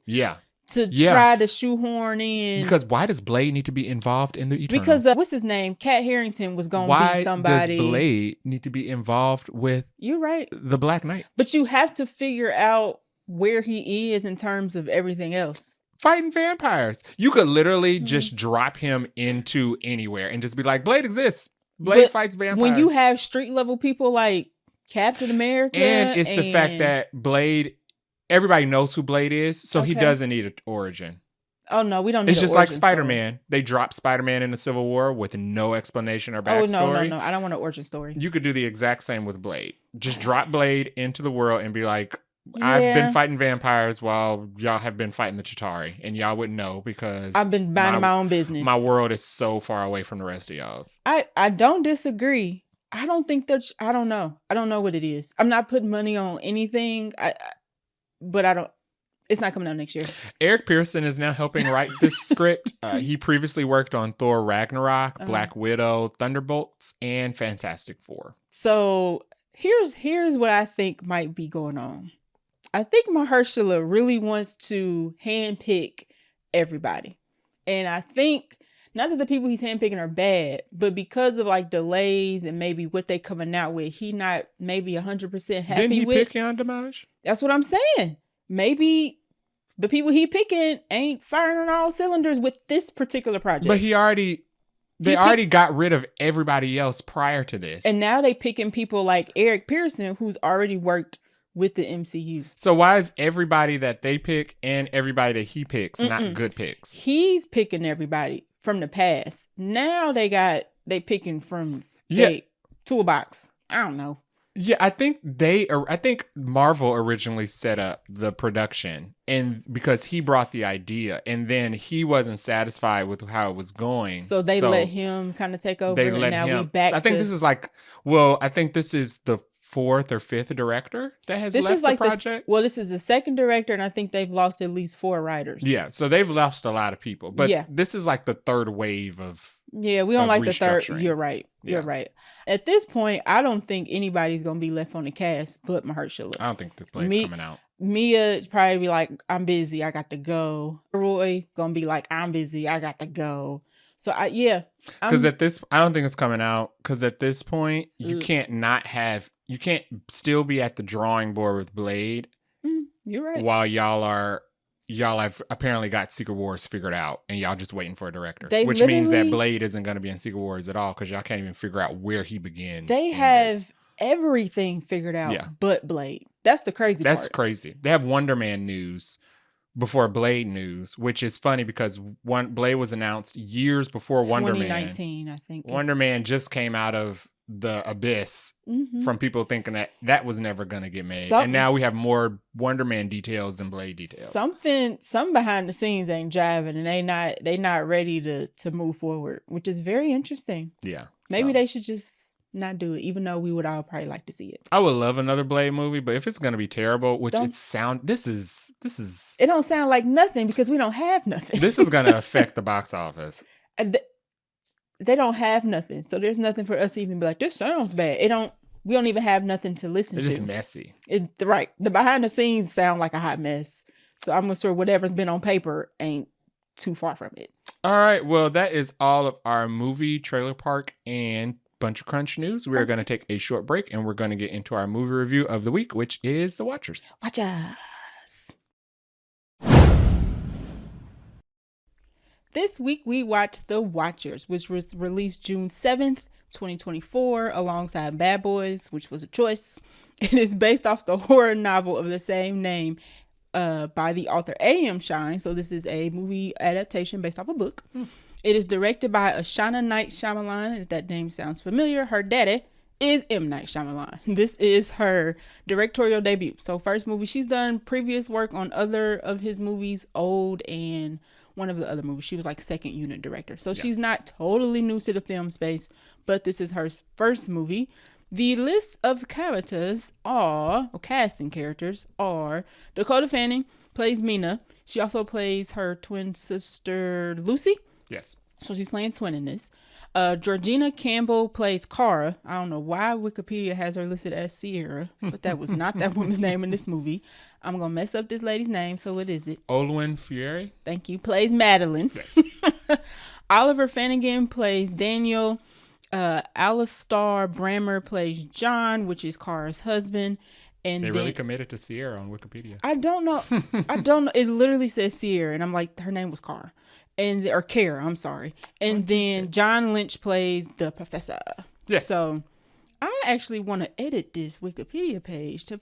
to try to shoehorn in.
Because why does Blade need to be involved in the Eternals?
Because what's his name? Cat Harrington was going to be somebody.
Why does Blade need to be involved with
You're right.
the Black Knight?
But you have to figure out where he is in terms of everything else.
Fighting vampires. You could literally just drop him into anywhere and just be like, Blade exists. Blade fights vampires.
When you have street level people like Captain America.
And it's the fact that Blade, everybody knows who Blade is, so he doesn't need an origin.
Oh, no, we don't need
It's
an
just like
origin
Spider-Man.
story.
They dropped Spider-Man in the Civil War with no explanation or backstory.
No. I don't want an origin story.
You could do the exact same with Blade. Just drop Blade into the world and be like, I've been fighting vampires while y'all have been fighting the Chitauri, and y'all wouldn't know because
I've been minding my own business.
My world is so far away from the rest of y'all's.
I don't disagree. I don't think that I don't know. I don't know what it is. I'm not putting money on anything. But I don't. It's not coming out next year.
Eric Pearson is now helping write this script. He previously worked on Thor Ragnarok, Black Widow, Thunderbolts, and Fantastic Four.
So here's what I think might be going on. I think Mahershala really wants to handpick everybody, and I think. Not that the people he's handpicking are bad, but because of like delays and maybe what they coming out with, he not maybe 100% happy
Didn't he
with.
pick Jan Damage?
That's what I'm saying. Maybe the people he picking ain't firing on all cylinders with this particular project.
But they already got rid of everybody else prior to this.
And now they picking people like Eric Pearson, who's already worked with the MCU.
So why is everybody that they pick and everybody that he picks not good picks?
He's picking everybody from the past. Now they picking from toolbox. I don't know.
Yeah, I think Marvel originally set up the production, and because he brought the idea, and then he wasn't satisfied with how it was going,
so they let him kind of take over.
They let him.
We back.
So I think this is the 4th or 5th director that has left the project.
This is the 2nd director, and I think they've lost at least 4 writers.
Yeah, so they've lost a lot of people, but this is like the 3rd wave of.
Yeah, we don't like the 3rd. You're right. You're right. At this point, I don't think anybody's gonna be left on the cast but Mahershala.
I don't think the Blade's coming out.
Mia probably be like, "I'm busy. I got to go." Roy gonna be like, "I'm busy. I got to go." So because
I don't think it's coming out because at this point you can't still be at the drawing board with Blade.
You're right.
While y'all have apparently got Secret Wars figured out and y'all just waiting for a director, which means that Blade isn't going to be in Secret Wars at all because y'all can't even figure out where he begins.
They have everything figured out but Blade. That's the crazy part.
That's crazy. They have Wonder Man news before Blade news, which is funny because Blade was announced years before Wonder Man.
2019, I think.
Wonder Man just came out of the abyss from people thinking that was never going to get made. And now we have more Wonder Man details than Blade details.
Some behind the scenes ain't jiving and they not ready to move forward, which is very interesting.
Yeah.
Maybe they should just not do it, even though we would all probably like to see it.
I would love another Blade movie, but if it's going to be terrible, this is
it don't sound like nothing because we don't have nothing.
This is going to affect the box office.
They don't have nothing. So there's nothing for us to even be like, this sounds bad. We don't even have nothing to listen to.
It's just messy.
Right. The behind the scenes sound like a hot mess. So I'm sure whatever's been on paper ain't too far from it.
All right. Well, that is all of our movie, trailer park, and Buncha Crunch news. We're going to take a short break and we're going to get into our movie review of the week, which is The Watchers.
Watchers. This week we watched The Watchers, which was released June 7th, 2024, alongside Bad Boys, which was a choice. It is based off the horror novel of the same name by the author A.M. Shine. So this is a movie adaptation based off a book. It is directed by Ashana Night Shyamalan. If that name sounds familiar, her daddy is M. Night Shyamalan. This is her directorial debut. So first movie. She's done previous work on other of his movies, Old and one of the other movies. She was like second unit director. So she's not totally new to the film space, but this is her first movie. The list of characters are, or casting characters are, Dakota Fanning plays Mina. She also plays her twin sister, Lucy.
Yes.
So she's playing twin in this. Georgina Campbell plays Cara. I don't know why Wikipedia has her listed as Sierra, but that was not that woman's name in this movie. I'm going to mess up this lady's name, so what is it?
Olwen Fieri.
Thank you. Plays Madeline.
Yes.
Oliver Finnegan plays Daniel. Alistar Brammer plays John, which is Cara's husband. And
they really committed to Sierra on Wikipedia.
I don't know. I don't know. It literally says Sierra, and I'm like, her name was Cara. Or Kara, I'm sorry. And then John Lynch plays the professor.
Yes.
So I actually want to edit this Wikipedia page to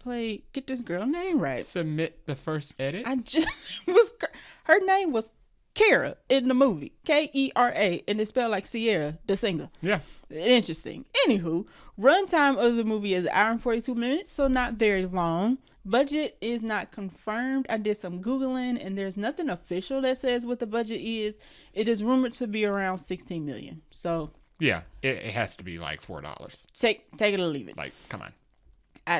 get this girl name right.
Submit the first edit.
Her name was Kara in the movie. Kera, and it's spelled like Sierra, the singer.
Yeah.
Interesting. Anywho, runtime of the movie is 1 hour and 42 minutes, so not very long. Budget is not confirmed. I did some Googling, and there's nothing official that says what the budget is. It is rumored to be around $16 million. So
yeah, it has to be like $4.
Take it or leave it.
Like, come on.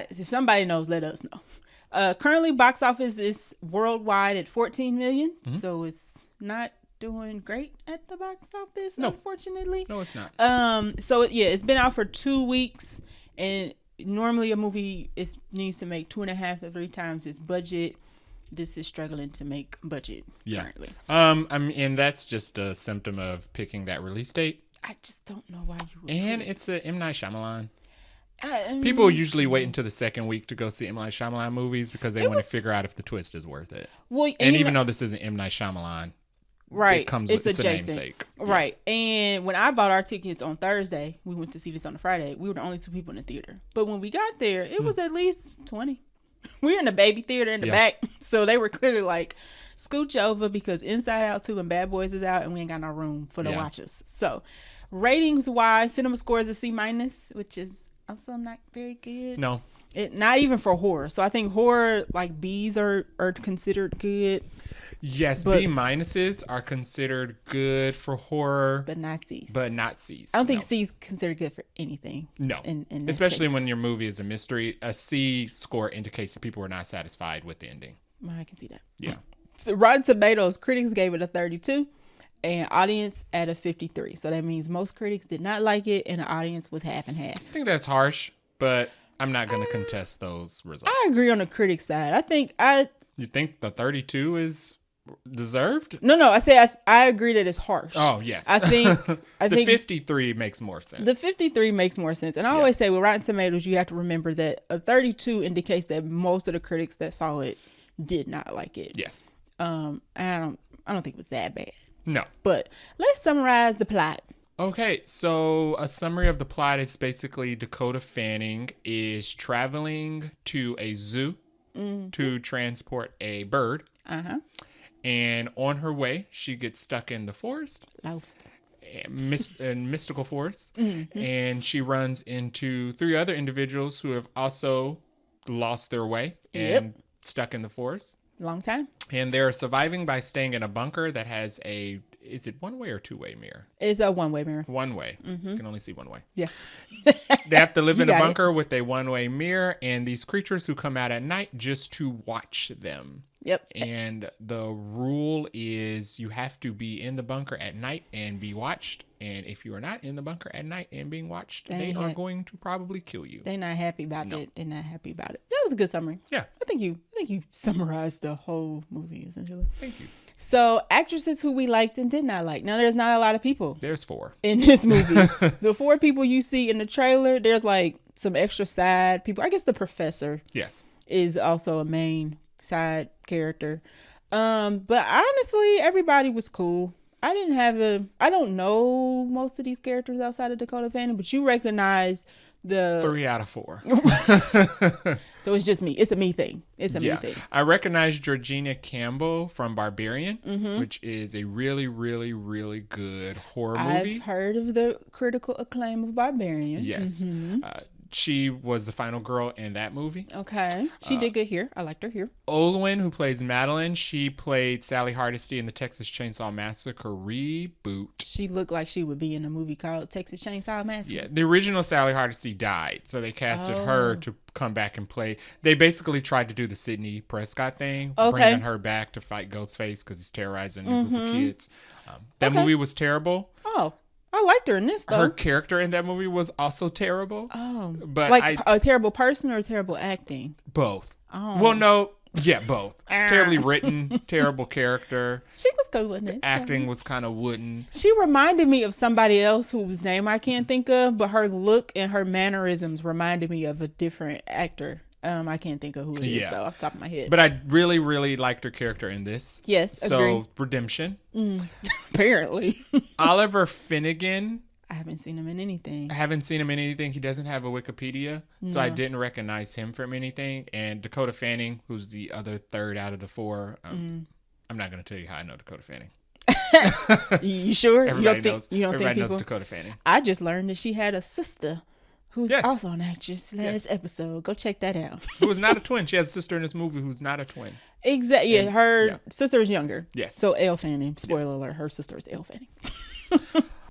If somebody knows, let us know. Currently, box office is worldwide at $14 million, so it's not doing great at the box office, unfortunately.
No, it's not.
So it's been out for 2 weeks, and normally a movie needs to make 2.5 to 3 times its budget. This is struggling to make budget currently.
And that's just a symptom of picking that release date.
I just don't know why you would.
And it's a M. Night Shyamalan. People usually wait until the second week to go see M. Night Shyamalan movies because they want to figure out if the twist is worth it. Well, and even though this isn't M. Night Shyamalan,
right,
it comes with it's
adjacent.
A namesake.
Right. Yeah. And when I bought our tickets on Thursday, we went to see this on a Friday. We were the only 2 people in the theater. But when we got there, it was at least 20. We were in the baby theater in the back. So they were clearly like, scooch over because Inside Out 2 and Bad Boys is out and we ain't got no room for the watchers. So ratings wise, cinema score is a C-, which is also not very good.
No.
Not even for horror. So I think horror, like B's are considered good.
Yes, B- are considered good for horror.
But not C's.
I
don't think C's considered good for anything.
No.
In
especially when your movie is a mystery. A C score indicates that people were not satisfied with the ending.
Well, I can see that.
Yeah.
So Rotten Tomatoes, critics gave it a 32 and audience at a 53. So that means most critics did not like it and the audience was half and half.
I think that's harsh, but I'm not going to contest those results.
I agree on the critic side.
You think the 32 is deserved?
No. I say I agree that it's harsh.
Oh, yes.
I think
53 makes more sense.
The 53 makes more sense. And I always say with Rotten Tomatoes, you have to remember that a 32 indicates that most of the critics that saw it did not like it.
Yes.
I don't think it was that bad.
No.
But let's summarize the plot.
Okay, so a summary of the plot is basically Dakota Fanning is traveling to a zoo to transport a bird. Uh-huh. And on her way, she gets stuck in the forest.
Lost.
Mystical forest. Mm-hmm. And she runs into 3 other individuals who have also lost their way and stuck in the forest.
Long time.
And they're surviving by staying in a bunker that has is it one-way or two-way mirror?
It's a one-way mirror.
One way. Mm-hmm. You can only see one way.
Yeah.
They have to live in a bunker with a one-way mirror and these creatures who come out at night just to watch them.
Yep.
And the rule is you have to be in the bunker at night and be watched. And if you are not in the bunker at night and being watched, they are going to probably kill you.
They're not happy about it. They're not happy about it. That was a good summary.
Yeah.
I think you summarized the whole movie essentially.
Thank you.
So actresses who we liked and did not like. Now there's not a lot of people.
There's 4
in this movie. The 4 people you see in the trailer, there's like some extra side people. I guess the professor is also a main side character. But honestly, everybody was cool. I don't know most of these characters outside of Dakota Fanning, but you recognize the
3 out of 4.
So it's just me. It's a me thing. It's a me thing.
I recognize Georgina Campbell from Barbarian, which is a really, really, really good horror movie.
I've heard of the critical acclaim of Barbarian.
Yes. She was the final girl in that movie.
Okay. She did good here. I liked her here.
Olwen, who plays Madeline, she played Sally Hardesty in the Texas Chainsaw Massacre reboot.
She looked like she would be in a movie called Texas Chainsaw Massacre.
Yeah, the original Sally Hardesty died, so they casted her to come back and play. They basically tried to do the Sidney Prescott thing, bringing her back to fight Ghostface because he's terrorizing a group of kids. That movie was terrible.
Oh, I liked her in this, though.
Her character in that movie was also terrible.
Oh.
But
like a terrible person or terrible acting?
Both.
Oh.
Well, no. Yeah, both. Terribly written, terrible character.
She was cool in this.
Acting was kind of wooden.
She reminded me of somebody else whose name I can't think of, but her look and her mannerisms reminded me of a different actor. I can't think of who it is, though, off the top of my head.
But I really, really liked her character in this.
Yes,
so
agree.
redemption.
Apparently.
Oliver Finnegan.
I haven't seen him in anything.
He doesn't have a Wikipedia, so I didn't recognize him from anything. And Dakota Fanning, who's the other third out of the four. I'm not going to tell you how I know Dakota Fanning.
You sure?
Everybody
knows
Dakota Fanning.
I just learned that she had a sister who's also an actress last episode. Go check that out.
Who was not a twin. She has a sister in this movie who's not a twin.
Exactly. Yeah, her sister is younger.
Yes.
So Elle Fanning. Spoiler alert. Her sister is Elle Fanning.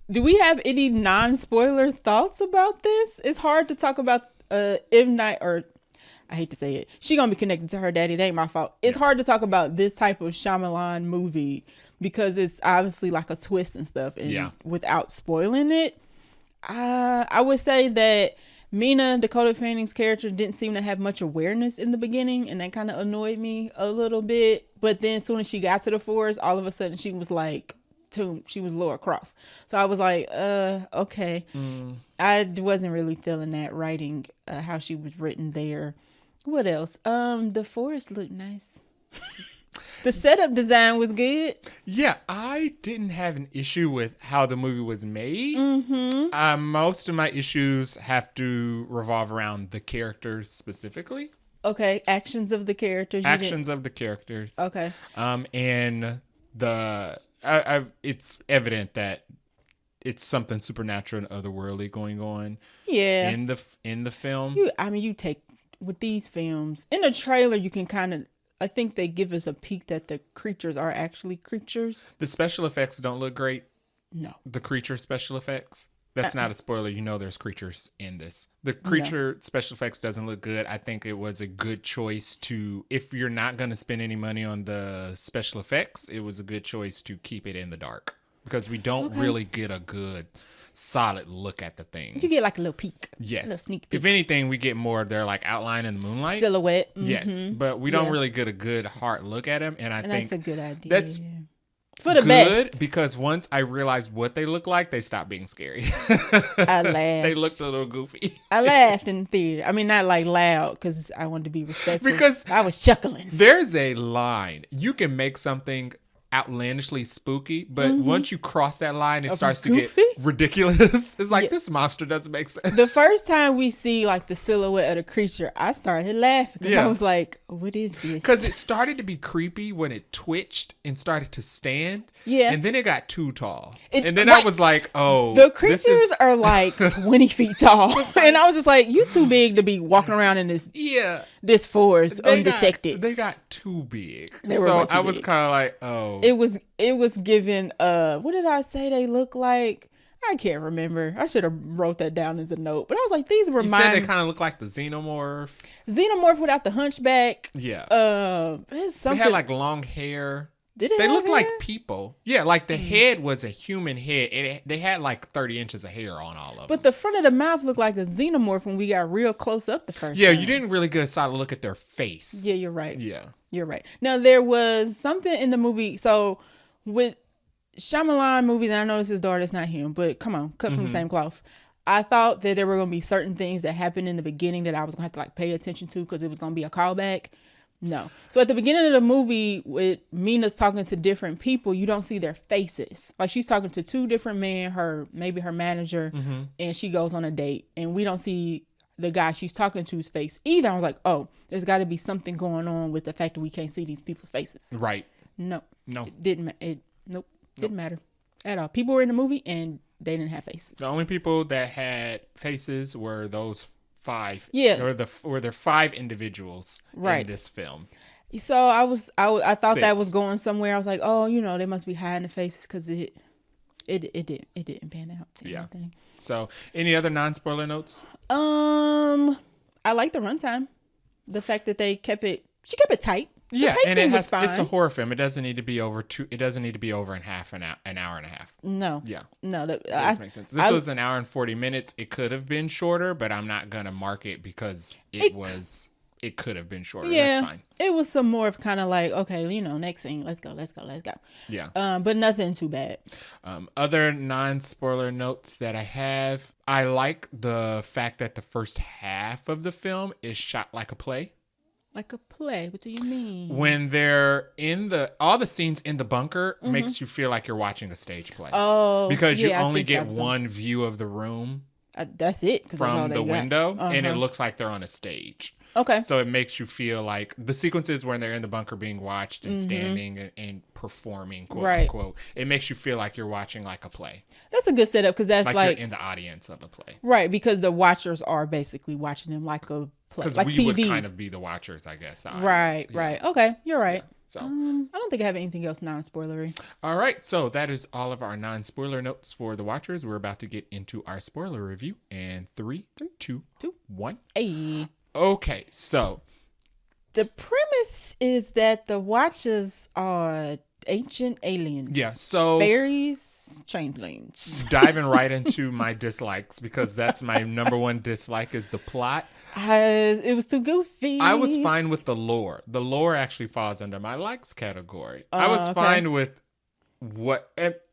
Do we have any non-spoiler thoughts about this? It's hard to talk about M. Night, or I hate to say it. She gonna be connected to her daddy. It ain't my fault. It's hard to talk about this type of Shyamalan movie because it's obviously like a twist and stuff. And without spoiling it, I would say that Mina, Dakota Fanning's character, didn't seem to have much awareness in the beginning, and that kind of annoyed me a little bit. But then as soon as she got to the forest, all of a sudden she was like, she was Laura Croft. So I was like, okay. I wasn't really feeling that writing, how she was written there. What else? The forest looked nice. The setup design was good.
Yeah, I didn't have an issue with how the movie was made. Most of my issues have to revolve around the characters specifically.
Okay, actions of the characters. Okay.
And it's evident that it's something supernatural and otherworldly going on.
Yeah.
In the film.
You take with these films in a trailer, you can kind of. I think they give us a peek that the creatures are actually creatures.
The special effects don't look great.
No.
The creature special effects. That's not a spoiler. You know there's creatures in this. The creature special effects doesn't look good. I think it was a good choice to, if you're not going to spend any money on the special effects, it was a good choice to keep it in the dark. Because we don't really get a good, solid look at the things.
You get like a little peek.
Yes.
A little sneak peek.
If anything, we get more of their like outline in the moonlight.
Silhouette.
Yes. But we don't really get a good hard look at them. And I think
that's a good idea.
That's
for the best.
Because once I realized what they look like, they stopped being scary.
I laughed.
They looked a little goofy.
I laughed in the theater. I mean, not like loud because I wanted to be respectful.
Because
I was chuckling.
There's a line. You can make something outlandishly spooky, but once you cross that line, it starts to get ridiculous. It's like, this monster doesn't make sense.
The first time we see like the silhouette of the creature, I started laughing because I was like, what is this?
Because it started to be creepy when it twitched and started to stand.
Yeah.
And then it got too tall. And then I was like, oh.
The creatures are like 20 feet tall. And I was just like, you too big to be walking around in this forest undetected.
They got too big.
So
I was kind of like, oh.
It was given, what did I say they look like? I can't remember. I should have wrote that down as a note. But I was like, these remind me.
You said they kind of look like the Xenomorph.
Xenomorph without the hunchback.
Yeah.
They
had like long hair.
Did it
They
have
looked
hair?
like people. Yeah, like the head was a human head. They had like 30 inches of hair on all of them.
But the front of the mouth looked like a xenomorph when we got real close up the first time.
You didn't really get a solid look at their face.
Yeah, you're right.
Yeah.
You're right. Now, there was something in the movie. So, with Shyamalan movies, and I know it's his daughter, it's not him, but come on, cut from the same cloth. I thought that there were going to be certain things that happened in the beginning that I was going to have to like pay attention to because it was going to be a callback. No. So at the beginning of the movie, with Mina's talking to different people, you don't see their faces. Like she's talking to two different men, maybe her manager, and she goes on a date, and we don't see the guy she's talking to's face either. I was like, oh, there's got to be something going on with the fact that we can't see these people's faces.
Right.
No.
It
didn't. Didn't matter at all. People were in the movie and they didn't have faces.
The only people that had faces were those 5.
Yeah.
Or the 5 individuals
right.
in this film.
So I thought 6. That was going somewhere. I was like, oh, they must be hiding the faces because it didn't pan out to anything.
So, any other non-spoiler notes?
I like the runtime. The fact that she kept it tight.
Yeah, and it's a horror film. It doesn't need to be over an hour and a half.
No.
Yeah.
No,
that makes sense. This was an hour and 40 minutes. It could have been shorter, but I'm not gonna mark it because it could have been shorter.
Yeah,
that's fine.
It was some more of kind of like, okay, next scene, let's go.
Yeah.
But nothing too bad.
Other non-spoiler notes that I have, I like the fact that the first half of the film is shot like a play.
Like a play? What do you mean?
When they're all the scenes in the bunker makes you feel like you're watching a stage play.
Oh,
because you only get one view of the room.
That's it.
From the window, and it looks like they're on a stage.
Okay.
So it makes you feel like the sequences when they're in the bunker being watched and standing and performing, quote unquote, it makes you feel like you're watching like a play.
That's a good setup because that's like
you're in the audience of a play.
Right, because the watchers are basically watching them like a play.
Because
like
we
TV.
would kind of be the watchers, I guess.
Right. Okay, you're right.
Yeah. So
I don't think I have anything else non-spoilery.
All right, so that is all of our non-spoiler notes for the watchers. We're about to get into our spoiler review. And 3, 2, 1.
Hey.
Okay, so
the premise is that the watchers are ancient aliens.
Yeah, so
fairies, changelings.
Diving right into my dislikes, because that's my number one dislike is the plot.
It was too goofy.
I was fine with the lore. The lore actually falls under my likes category. I was fine with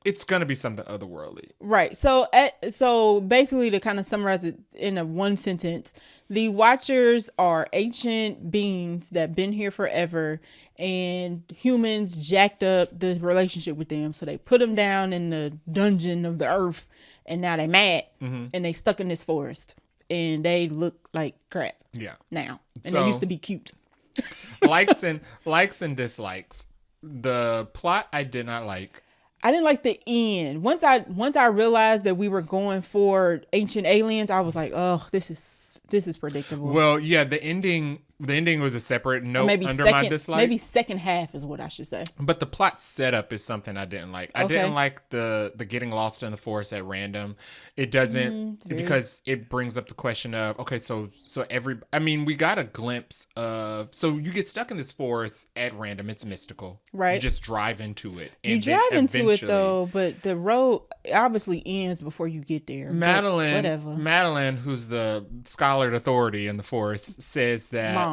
it's going to be something otherworldly.
Right. So basically, to kind of summarize it in one sentence, the Watchers are ancient beings that been here forever, and humans jacked up the relationship with them. So they put them down in the dungeon of the earth, and now they mad, and they stuck in this forest, and they look like crap. Yeah. Now, and they used to be cute.
likes and dislikes. The plot I did not like.
I didn't like the end. Once I realized that we were going for ancient aliens, I was like, oh, this is predictable.
Well, yeah, the ending was a separate note my dislike.
Maybe second half is what I should say.
But the plot setup is something I didn't like. I didn't like the getting lost in the forest at random. It doesn't because it brings up the question of, okay, so we got a glimpse of, so you get stuck in this forest at random. It's mystical. Right. You just drive into it.
You drive into it though, but the road obviously ends before you get there.
Madeline, who's the scholar authority in the forest, says that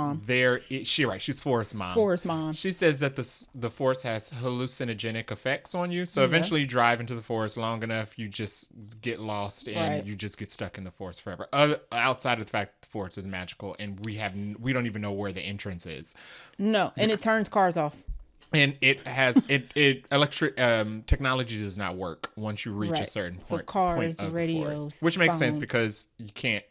she's Forrest Mom. She says that the forest has hallucinogenic effects on you. So eventually you drive into the forest long enough, you just get lost and you just get stuck in the forest forever. Outside of the fact that the forest is magical and we don't even know where the entrance is.
No, and it turns cars off.
And it has electric technology does not work once you reach a certain point.
Cars,
point of
radios,
the forest, which makes sense because you can't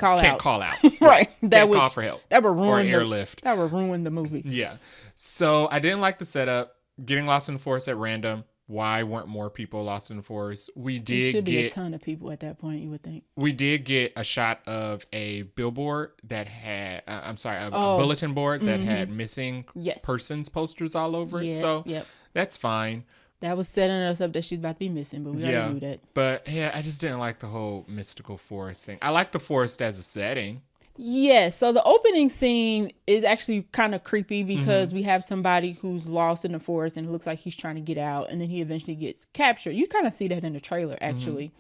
call out.
Right.
That would
call for help.
That would ruin
airlift.
That would ruin the movie.
Yeah. So I didn't like the setup. Getting lost in the forest at random. Why weren't more people lost in the forest? There should be a
ton of people at that point, you would think.
We did get a shot of a billboard that had, a bulletin board that had missing persons posters all over it. So that's fine.
That was setting us up that she's about to be missing, but we already knew that.
But I just didn't like the whole mystical forest thing. I like the forest as a setting.
Yeah, so the opening scene is actually kind of creepy because we have somebody who's lost in the forest and it looks like he's trying to get out, and then he eventually gets captured. You kind of see that in the trailer, actually.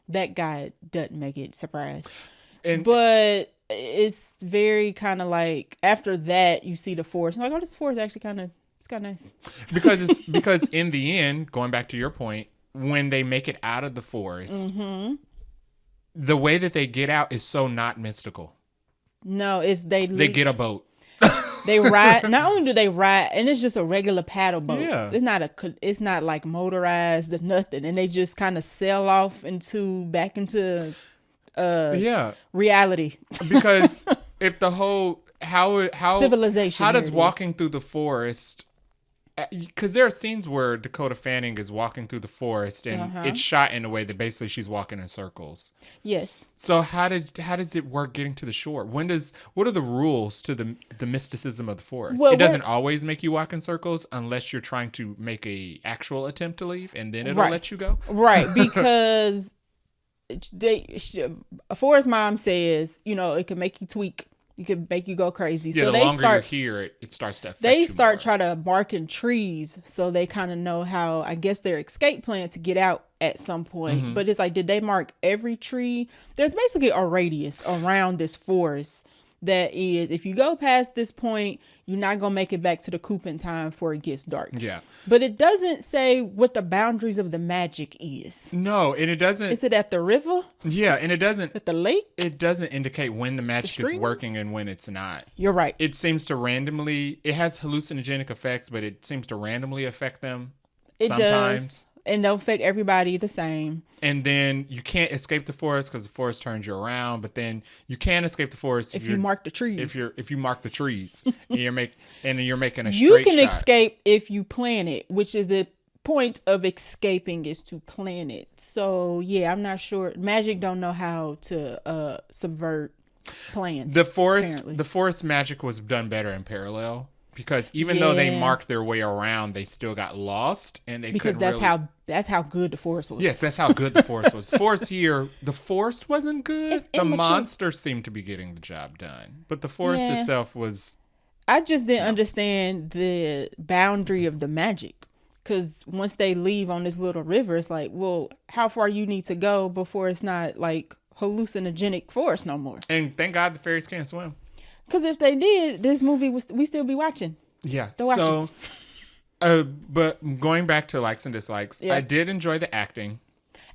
That guy doesn't make it, surprise. But it's very kind of like, after that, you see the forest. I'm like, oh, this forest actually kind of nice.
Because in the end, going back to your point, when they make it out of the forest, the way that they get out is so not mystical.
No, they
get a boat.
They ride. Not only do they ride, and it's just a regular paddle boat.
Yeah.
It's not like motorized or nothing, and they just kind of sail off back into
Yeah.
reality.
Because if the whole how
Civilization,
how
there
does
it
walking through the forest, because there are scenes where Dakota Fanning is walking through the forest and it's shot in a way that basically she's walking in circles.
Yes.
So how does it work getting to the shore? What are the rules to the mysticism of the forest?
Well,
it doesn't always make you walk in circles unless you're trying to make a actual attempt to leave, and then it'll let you go.
Right, because a forest mom says, it can make you tweak. You can make you go crazy.
Yeah,
so
the longer you're here, it starts to affect you
They start
more.
trying to mark in trees so they kind of know how, I guess, their escape plan to get out at some point. But it's like, did they mark every tree? There's basically a radius around this forest that is, if you go past this point, you're not going to make it back to the coop in time before it gets dark.
Yeah.
But it doesn't say what the boundaries of the magic is.
No, and it doesn't.
Is it at the river?
Yeah, and it doesn't.
At the lake?
It doesn't indicate when the magic is
streams?
working and when it's not.
You're right.
It seems to randomly. It has hallucinogenic effects, but it seems to randomly affect them.
It
sometimes.
does. And don't affect everybody the same.
And then you can't escape the forest because the forest turns you around. But then you can escape the forest
if you mark the trees.
If you mark the trees, and you're making a
you
straight
can
shot.
escape if you plan it, which is the point of escaping is to plan it. So yeah, I'm not sure. Magic don't know how to subvert plans.
The forest
apparently.
magic was done better in parallel. Because even though they marked their way around, they still got lost, and they
because
couldn't
that's how good the forest was.
Yes, that's how good the forest was. The forest wasn't good.
It's
the
immature.
monsters seemed to be getting the job done, but the forest itself was.
I just didn't understand the boundary of the magic. Because once they leave on this little river, it's like, well, how far you need to go before it's not like hallucinogenic forest no more.
And thank God the fairies can't swim.
Because if they did, this movie we still be watching.
Yeah.
The watches.
So, but going back to likes and dislikes,
Yeah.
I did enjoy the acting.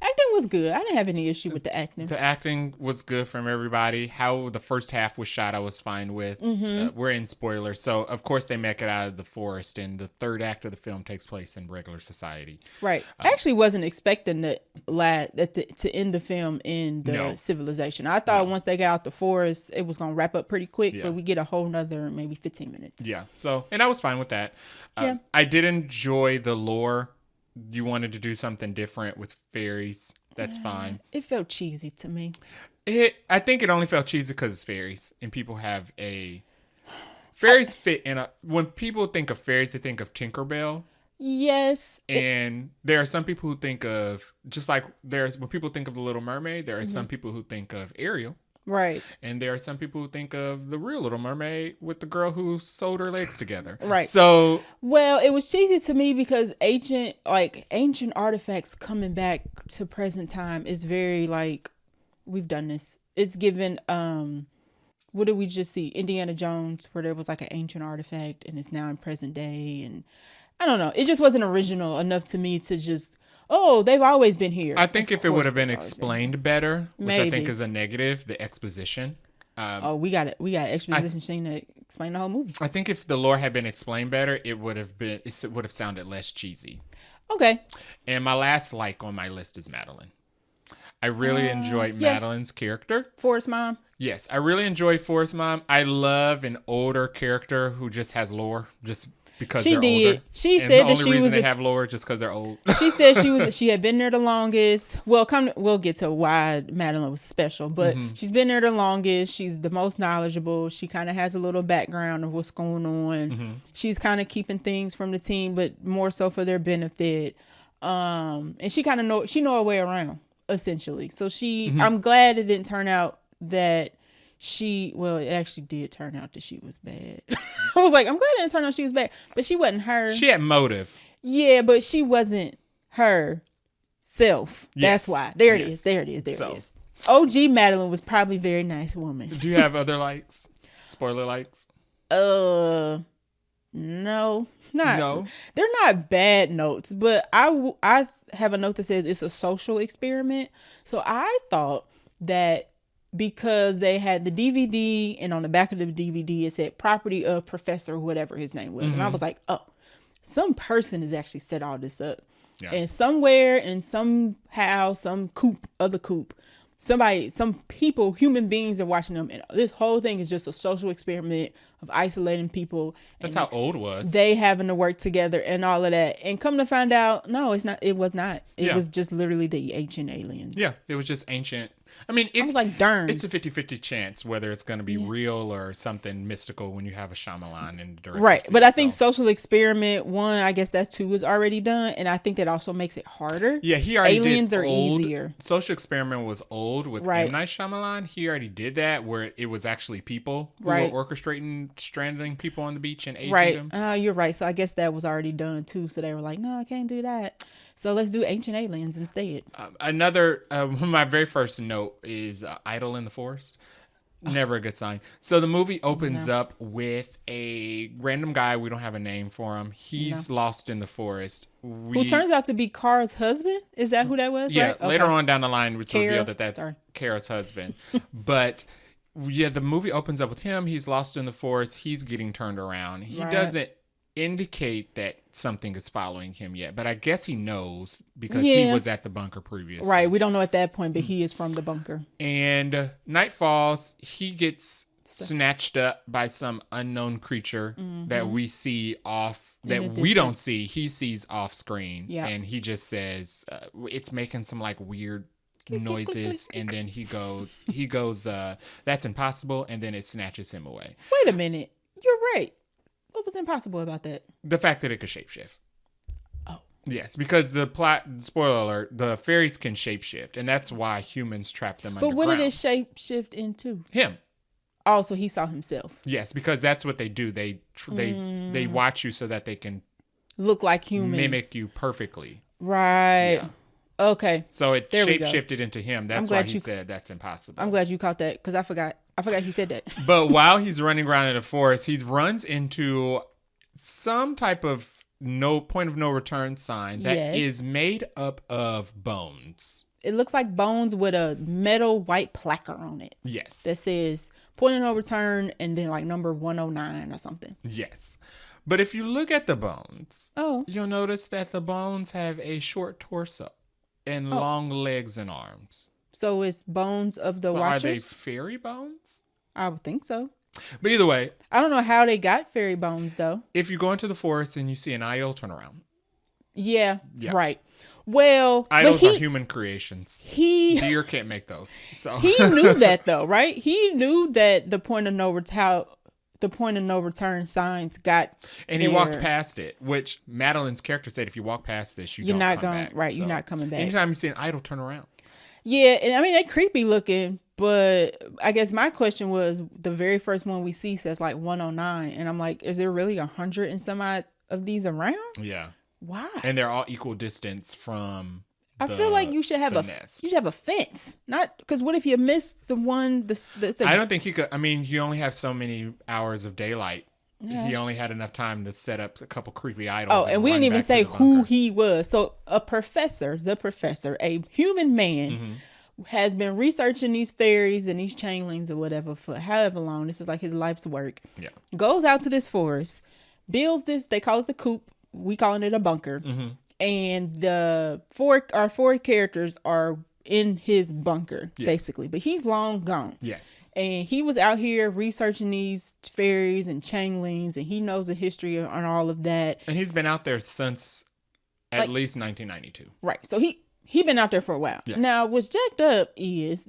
Acting was good. I didn't have any issue with the acting.
The acting was good from everybody. How the first half was shot, I was fine with. We're in spoilers. So, of course, they make it out of the forest, and the third act of the film takes place in regular society.
Right. I actually wasn't expecting to end the film in the
No.
civilization. I thought once they got out the forest, it was going to wrap up pretty quick,
Yeah.
but we get a whole nother maybe 15 minutes.
Yeah. So, and I was fine with that.
Yeah.
I did enjoy the lore. You wanted to do something different with fairies. That's fine.
It felt cheesy to me.
I think it only felt cheesy because it's fairies, and people have fairies fit in when people think of fairies, they think of Tinkerbell.
Yes.
And there are some people who think of, just like when people think of the Little Mermaid, there are some people who think of Ariel.
Right.
And there are some people who think of the real Little Mermaid with the girl who sewed her legs together.
Right.
So,
well, it was cheesy to me because ancient artifacts coming back to present time is very like, we've done this. It's given, what did we just see? Indiana Jones, where there was like an ancient artifact and it's now in present day. And I don't know. It just wasn't original enough to me to just, they've always been here.
I think if it would have been
they've always
explained better, which I think
Maybe.
is a negative, the exposition.
we got exposition scene to explain the whole movie.
I think if the lore had been explained better, it would have sounded less cheesy.
Okay.
And my last like on my list is Madeline. I really enjoyed Madeline's character.
Forest Mom.
Yes, I really enjoy Forest Mom. I love an older character who just has lore, just because they're older.
She
And
said
the
that
only
she
reason
was
they have lore just because they're old.
She said she had been there the longest. Well, we'll get to why Madeline was special, but she's been there the longest. She's the most knowledgeable. She kind of has a little background of what's going on. She's kind of keeping things from the team, but more so for their benefit. And she kind of know her way around essentially. So I'm glad it didn't turn out that it actually did turn out that she was bad. I was like, I'm glad it didn't turn out she was bad, but she wasn't her.
She had motive.
Yeah, but she wasn't her self.
Yes.
That's why. There it
Yes.
is. There it is. There
So.
it is. OG Madeline was probably a very nice woman.
Do you have other likes? Spoiler likes?
No.
No.
They're not bad notes, but I have a note that says it's a social experiment. So I thought that because they had the DVD and on the back of the DVD it said property of Professor whatever his name was. And I was like, some person has actually set all this up.
Yeah.
And somewhere and somehow some other coop, some people, human beings are watching them, and this whole thing is just a social experiment of isolating people.
That's how old was.
They having to work together and all of that. And come to find out, no, it's not. It was not. It was just literally the ancient aliens.
Yeah, it was just ancient. I mean,
I was like, darn.
It's a 50-50 chance whether it's going to be real or something mystical when you have a Shyamalan in the director's
right.
seat,
But I think social experiment 1, I guess that 2 is already done, and I think that also makes it harder.
Yeah, he already
aliens
did
are easier.
Social experiment was old with M. Night Shyamalan. He already did that where it was actually people who were orchestrating stranding people on the beach and aging them.
You're right. So I guess that was already done too. So they were like, no, I can't do that. So let's do ancient aliens instead.
Another, my very first note is Idle in the Forest. Never a good sign. So the movie opens up with a random guy. We don't have a name for him. He's lost in the forest.
Who turns out to be Kara's husband? Is that who that was?
Yeah.
Right?
Later on down the line, it's revealed that that's Kara's husband. But yeah, the movie opens up with him. He's lost in the forest. He's getting turned around. He doesn't indicate that something is following him yet, but I guess he knows because he was at the bunker previously.
Right. We don't know at that point, but he is from the bunker.
And night falls. He gets snatched up by some unknown creature that we see off, that we don't see. He sees off screen. Yeah. And he just says, it's making some like weird noises. And then he goes, that's impossible. And then it snatches him away.
Wait a minute. You're right. What was impossible about that?
The fact that it could shapeshift.
Oh.
Yes, because the plot, spoiler alert, the fairies can shapeshift, and that's why humans trap them underground.
But what did it shapeshift into?
Him.
Oh, so he saw himself.
Yes, because that's what they do. They watch you so that they can
look like humans.
Mimic you perfectly.
Right. Yeah. Okay.
So it shapeshifted into him. That's why he said that's impossible.
I'm glad you caught that because I forgot he said that.
But while he's running around in the forest, he runs into some type of point of no return sign that is made up of bones.
It looks like bones with a metal white placard on it.
Yes.
That says point of no return and then like number 109 or something.
Yes. But if you look at the bones, you'll notice that the bones have a short torso and long legs and arms. So
it's bones of the Watchers?
Are they fairy bones?
I would think so.
But either way.
I don't know how they got fairy bones, though.
If you go into the forest and you see an idol, turn around.
Yeah. Right. Well,
idols are human creations. Deer can't make those. So
he knew that, though, right? He knew that the point of no return signs got.
And he walked past it, which Madeline's character said, if you walk past this, you're not come back.
Right,
so
you're not coming back.
Anytime you see an idol, turn around.
Yeah, and I mean, they're creepy looking, but I guess my question was, the very first one we see says like 109, and I'm like, is there really 100 and some odd of these around?
Yeah.
Why?
And they're all equal distance from
I feel like you should have a
nest.
You should have a fence, not because what if you miss the one?
I don't think he could. I mean, you only have so many hours of daylight. Yeah. He only had enough time to set up a couple creepy idols.
Oh, and we didn't even say who he was. So the professor, a human man, has been researching these fairies and these changelings or whatever for however long. This is like his life's work.
Yeah.
Goes out to this forest, builds this. They call it the coop. We calling it a bunker. And the four characters are in his bunker, basically. But he's long gone.
Yes.
And he was out here researching these fairies and changelings, and he knows the history on all of that.
And he's been out there since at least 1992.
Right. So he been out there for a while. Yes. Now, what's jacked up is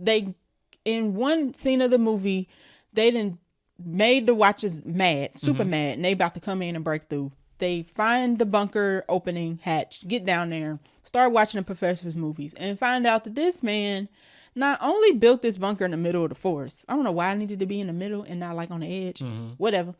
in one scene of the movie, they done made the Watchers mad, super mad, and they about to come in and break through. They find the bunker opening hatch, get down there, start watching the professor's movies, and find out that this man not only built this bunker in the middle of the forest. I don't know why I needed to be in the middle and not like on the edge. Whatever.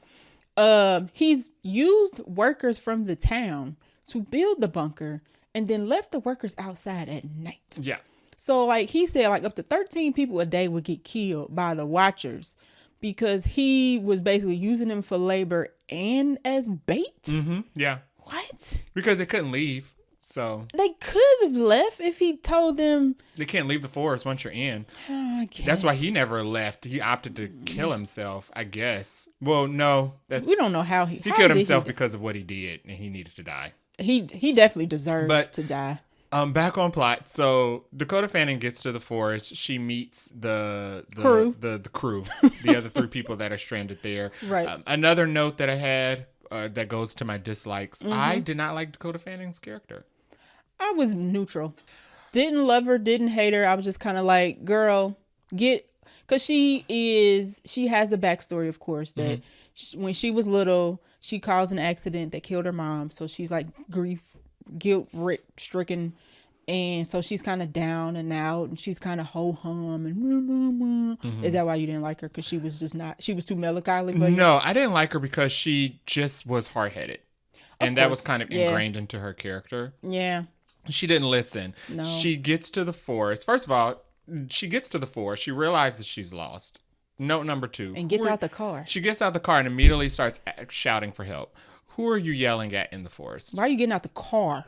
He's used workers from the town to build the bunker and then left the workers outside at night.
Yeah.
So like he said, like up to 13 people a day would get killed by the Watchers because he was basically using them for labor and as bait.
Yeah.
What?
Because they couldn't leave. So
they could have left if he told them
they can't leave the forest once you're in.
I guess.
That's why he never left. He opted to kill himself, I guess. Well, no,
we don't know how he
killed himself because of what he did, and he needed to die.
He definitely deserved to die.
Back on plot. So Dakota Fanning gets to the forest. She meets the
Crew.
the crew, the other three people that are stranded there.
Right.
Another note that I had that goes to my dislikes. I did not like Dakota Fanning's character.
I was neutral. Didn't love her, didn't hate her. I was just kind of like, girl, because she has a backstory, of course, that when she was little, she caused an accident that killed her mom. So she's like guilt stricken. And so she's kind of down and out, and she's kind of ho-hum and Is that why you didn't like her? Because she was too melancholy?
No, I didn't like her because she just was hard-headed. And that was kind of ingrained into her character.
Yeah.
She didn't listen.
No.
She gets to the forest. First of all, she gets to the forest. She realizes she's lost. Note number 2.
And gets out the car.
She gets out the car and immediately starts shouting for help. Who are you yelling at in the forest?
Why are you getting out the car?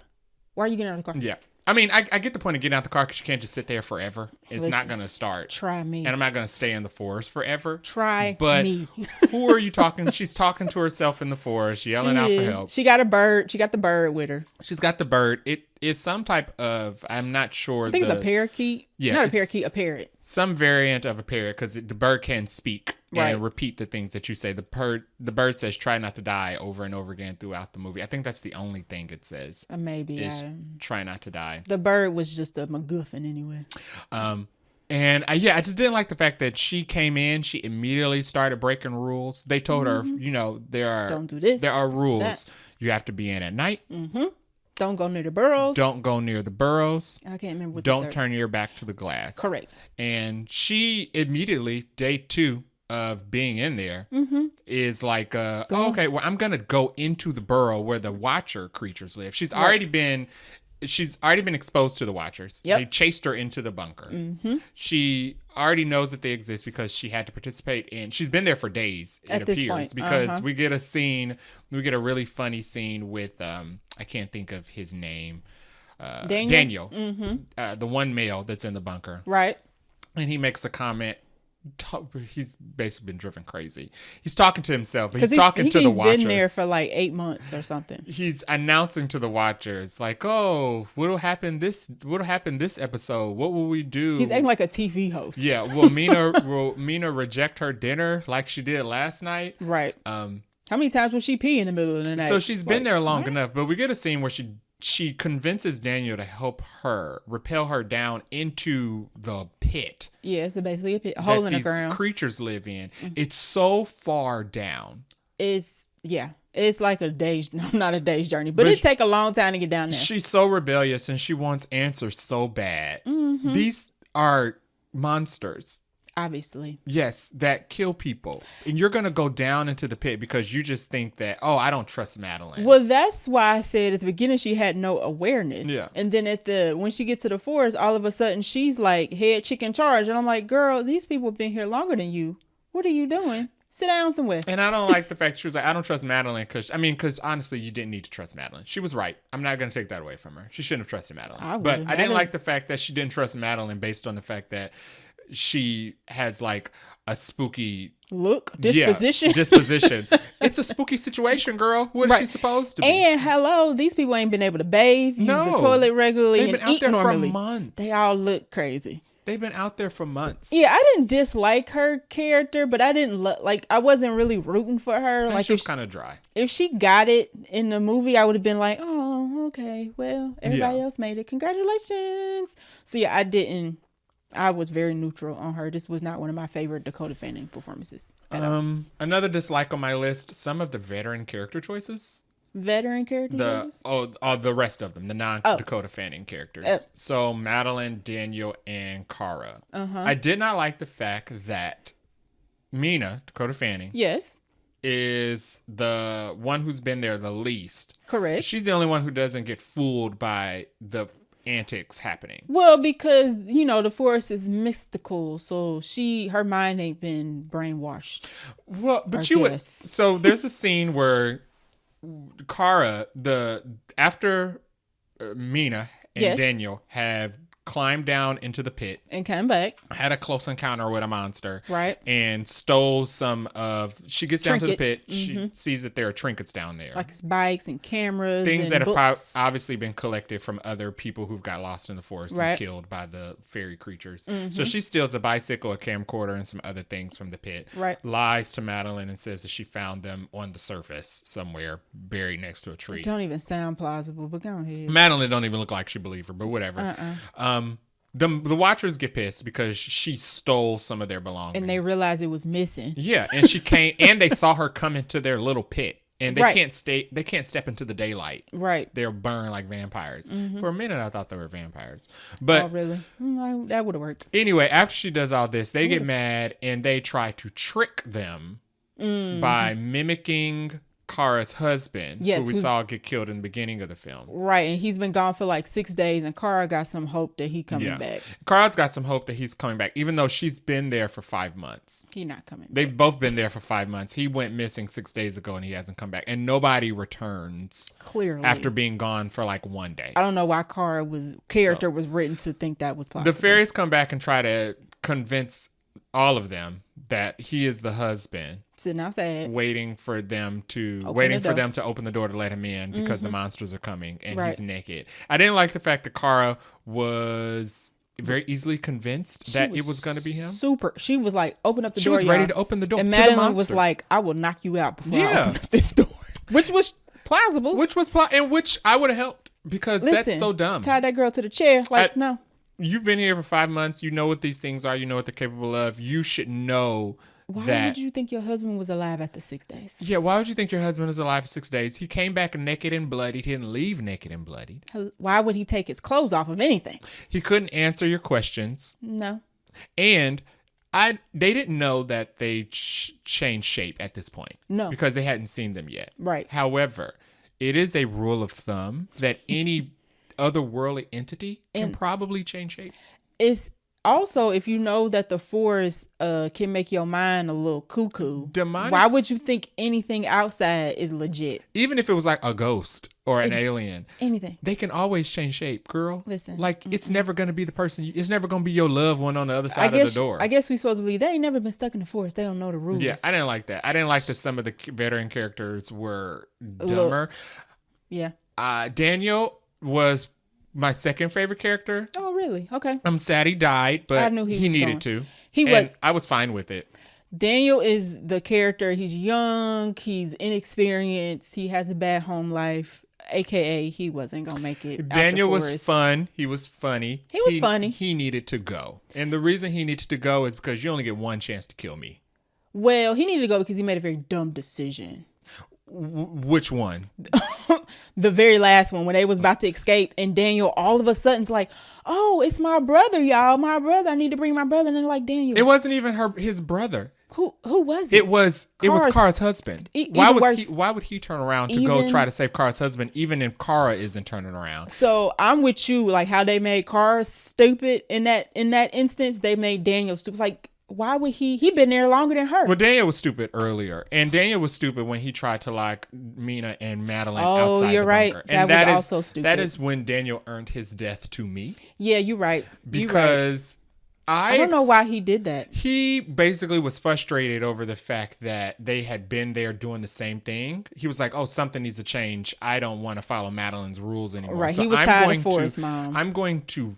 Yeah. I mean, I get the point of getting out the car because you can't just sit there forever. It's not going to start.
Try me.
And I'm not going to stay in the forest forever.
But
me. Who are you talking? She's talking to herself in the forest, yelling out for help.
She got a bird. She got the bird with her.
She's got the bird. It is some type of, I'm not sure.
I think it's a parakeet. Yeah, not a parakeet, a parrot.
Some variant of a parrot because the bird can speak and repeat the things that you say. The bird says, "Try not to die," over and over again throughout the movie. I think that's the only thing it says.
Maybe.
Try not to die.
The bird was just a MacGuffin anyway.
And I just didn't like the fact that she came in. She immediately started breaking rules. They told her,
don't do this.
There are rules. You have to be in at night.
Don't go near the burrows.
Don't go near the burrows.
I can't remember.
Don't turn your back to the glass.
Correct.
And she immediately, day 2 of being in there, is like, okay, well, I'm gonna go into the burrow where the Watcher creatures live. She's already been exposed to the Watchers. Yep. They chased her into the bunker. She already knows that they exist because she had to participate in. She's been there for days. It appears because we get a really funny scene with I can't think of his name. Daniel. The one male that's in the bunker.
Right.
And he makes a comment. He's basically been driven crazy. He's talking to himself, but he's talking to the Watchers.
He's been there for like 8 months or something.
He's announcing to the Watchers, like, "Oh, what'll happen this episode? What will we do?"
He's acting like a TV host.
Yeah. Will Mina reject her dinner like she did last night?
Right. How many times will she pee in the middle of the night?
So she's been there long enough, but we get a scene where she convinces Daniel to help her rappel her down into the pit.
Yeah, so basically a pit, a hole in the ground.
These creatures live in. It's so far down.
It's like not a day's journey, but it take a long time to get down there.
She's so rebellious and she wants answers so bad. These are monsters.
Obviously.
Yes, that kill people. And you're going to go down into the pit because you just think that, I don't trust Madeline.
Well, that's why I said at the beginning she had no awareness.
Yeah.
And then when she gets to the forest, all of a sudden she's like head chicken charge. And I'm like, girl, these people have been here longer than you. What are you doing? Sit down somewhere.
And I don't like the fact she was like, I don't trust Madeline because honestly, you didn't need to trust Madeline. She was right. I'm not going to take that away from her. She shouldn't have trusted Madeline. I didn't like the fact that she didn't trust Madeline based on the fact that she has like a spooky
disposition.
Disposition. It's a spooky situation, girl. What is she supposed to be?
And hello, these people ain't been able to bathe, use the toilet regularly,
They've been out there normally. For months.
They all look crazy.
They've been out there for months.
Yeah, I didn't dislike her character, but I didn't I wasn't really rooting for her.
Like she was kind of dry.
If she got it in the movie, I would have been like, oh, okay, well, everybody else made it. Congratulations. So yeah, I was very neutral on her. This was not one of my favorite Dakota Fanning performances.
Another dislike on my list, some of the veteran character choices. The rest of them, the non-Dakota Fanning characters. So Madeline, Daniel, and Cara. I did not like the fact that Mina, Dakota Fanning, is the one who's been there the least.
Correct.
She's the only one who doesn't get fooled by the antics happening.
Well, because the forest is mystical, so her mind ain't been brainwashed.
Well, but so there's a scene where Cara, after Mina and Daniel have climbed down into the pit
and came back,
had a close encounter with a monster,
right,
and stole some of. She gets down to the pit.
Mm-hmm.
She sees that there are trinkets down there,
like his bikes and cameras,
things
and
that
books.
have obviously been collected from other people who've got lost in the forest and killed by the fairy creatures.
Mm-hmm.
So she steals a bicycle, a camcorder, and some other things from the pit.
Right,
lies to Madeline and says that she found them on the surface somewhere, buried next to a tree.
It don't even sound plausible, but go ahead.
Madeline don't even look like she believed her, but whatever. The Watchers get pissed because she stole some of their belongings.
And they realized it was missing.
Yeah, and she came, and they saw her come into their little pit, and they can't step into the daylight.
Right.
They're burned like vampires. For a minute, I thought they were vampires. But
oh, really? That would have worked.
Anyway, after she does all this, they get mad, and they try to trick them by mimicking Kara's husband, who we saw get killed in the beginning of the film.
Right, and he's been gone for like 6 days, and Kara got some hope that he coming back.
Kara's got some hope that he's coming back, even though she's been there for 5 months.
He's not coming
They've
back.
both been there for 5 months. He went missing 6 days ago, and he hasn't come back. And nobody returns
clearly
after being gone for like 1 day.
I don't know why Kara was written to think that was possible.
The fairies come back and try to convince all of them that he is the husband,
sitting outside
waiting for them to open the door to let him in because the monsters are coming, and he's naked. I didn't like the fact that Kara was very easily convinced that it was going to be him.
She was like, open up the door.
She was ready to open the door.
And Madeline was like, I will knock you out before I open up this door. Which was plausible.
And which I would have helped because that's so dumb.
Tie that girl to the chair. Like, no.
You've been here for 5 months. You know what these things are. You know what they're capable of. You should know
Why would you think your husband was alive after 6 days?
Yeah, why would you think your husband was alive for 6 days? He came back naked and bloodied. He didn't leave naked and bloodied.
Why would he take his clothes off of anything?
He couldn't answer your questions.
No.
And they didn't know that they changed shape at this point.
No.
Because they hadn't seen them yet.
Right.
However, it is a rule of thumb that any otherworldly entity can probably change shape.
It's also, if you know that the forest can make your mind a little cuckoo, why would you think anything outside is legit?
Even if it was like a ghost or an alien,
anything,
they can always change shape, girl.
Listen,
like it's never going to be the person. It's never going to be your loved one on the other side of the door.
I guess we supposed to believe they ain't never been stuck in the forest. They don't know the rules.
Yeah, I didn't like that. I didn't like that some of the veteran characters were dumber.
Yeah.
Daniel was my second favorite character.
Oh, really? Okay.
I'm sad he died, but
I knew he
needed to. I was fine with it.
Daniel is the character. He's young. He's inexperienced. He has a bad home life. AKA, he wasn't going to make it.
Daniel was fun. He was funny.
He was funny.
He needed to go. And the reason he needed to go is because you only get one chance to kill me.
Well, he needed to go because he made a very dumb decision.
Which one?
The very last one, when they was about to escape, and Daniel all of a sudden's like, "Oh, it's my brother, y'all! My brother! I need to bring my brother." And then like, Daniel,
it wasn't even his brother.
Who was it?
It was Kara's husband. Why would he turn around to go try to save Kara's husband, even if Kara isn't turning around?
So I'm with you, like how they made Kara stupid in that instance. They made Daniel stupid. Like, why would he been there longer than her?
Well, Daniel was stupid earlier, and Daniel was stupid when he tried to lock Mina and Madeline outside
you're
the
right.
bunker.
And that was also stupid.
That is when Daniel earned his death to me.
Yeah, you're right.
Because
I don't know why he did that.
He basically was frustrated over the fact that they had been there doing the same thing. He was like, "Oh, something needs to change. I don't want to follow Madeline's rules anymore."
Right. So he was tired of Forrest, Mom.
I'm going to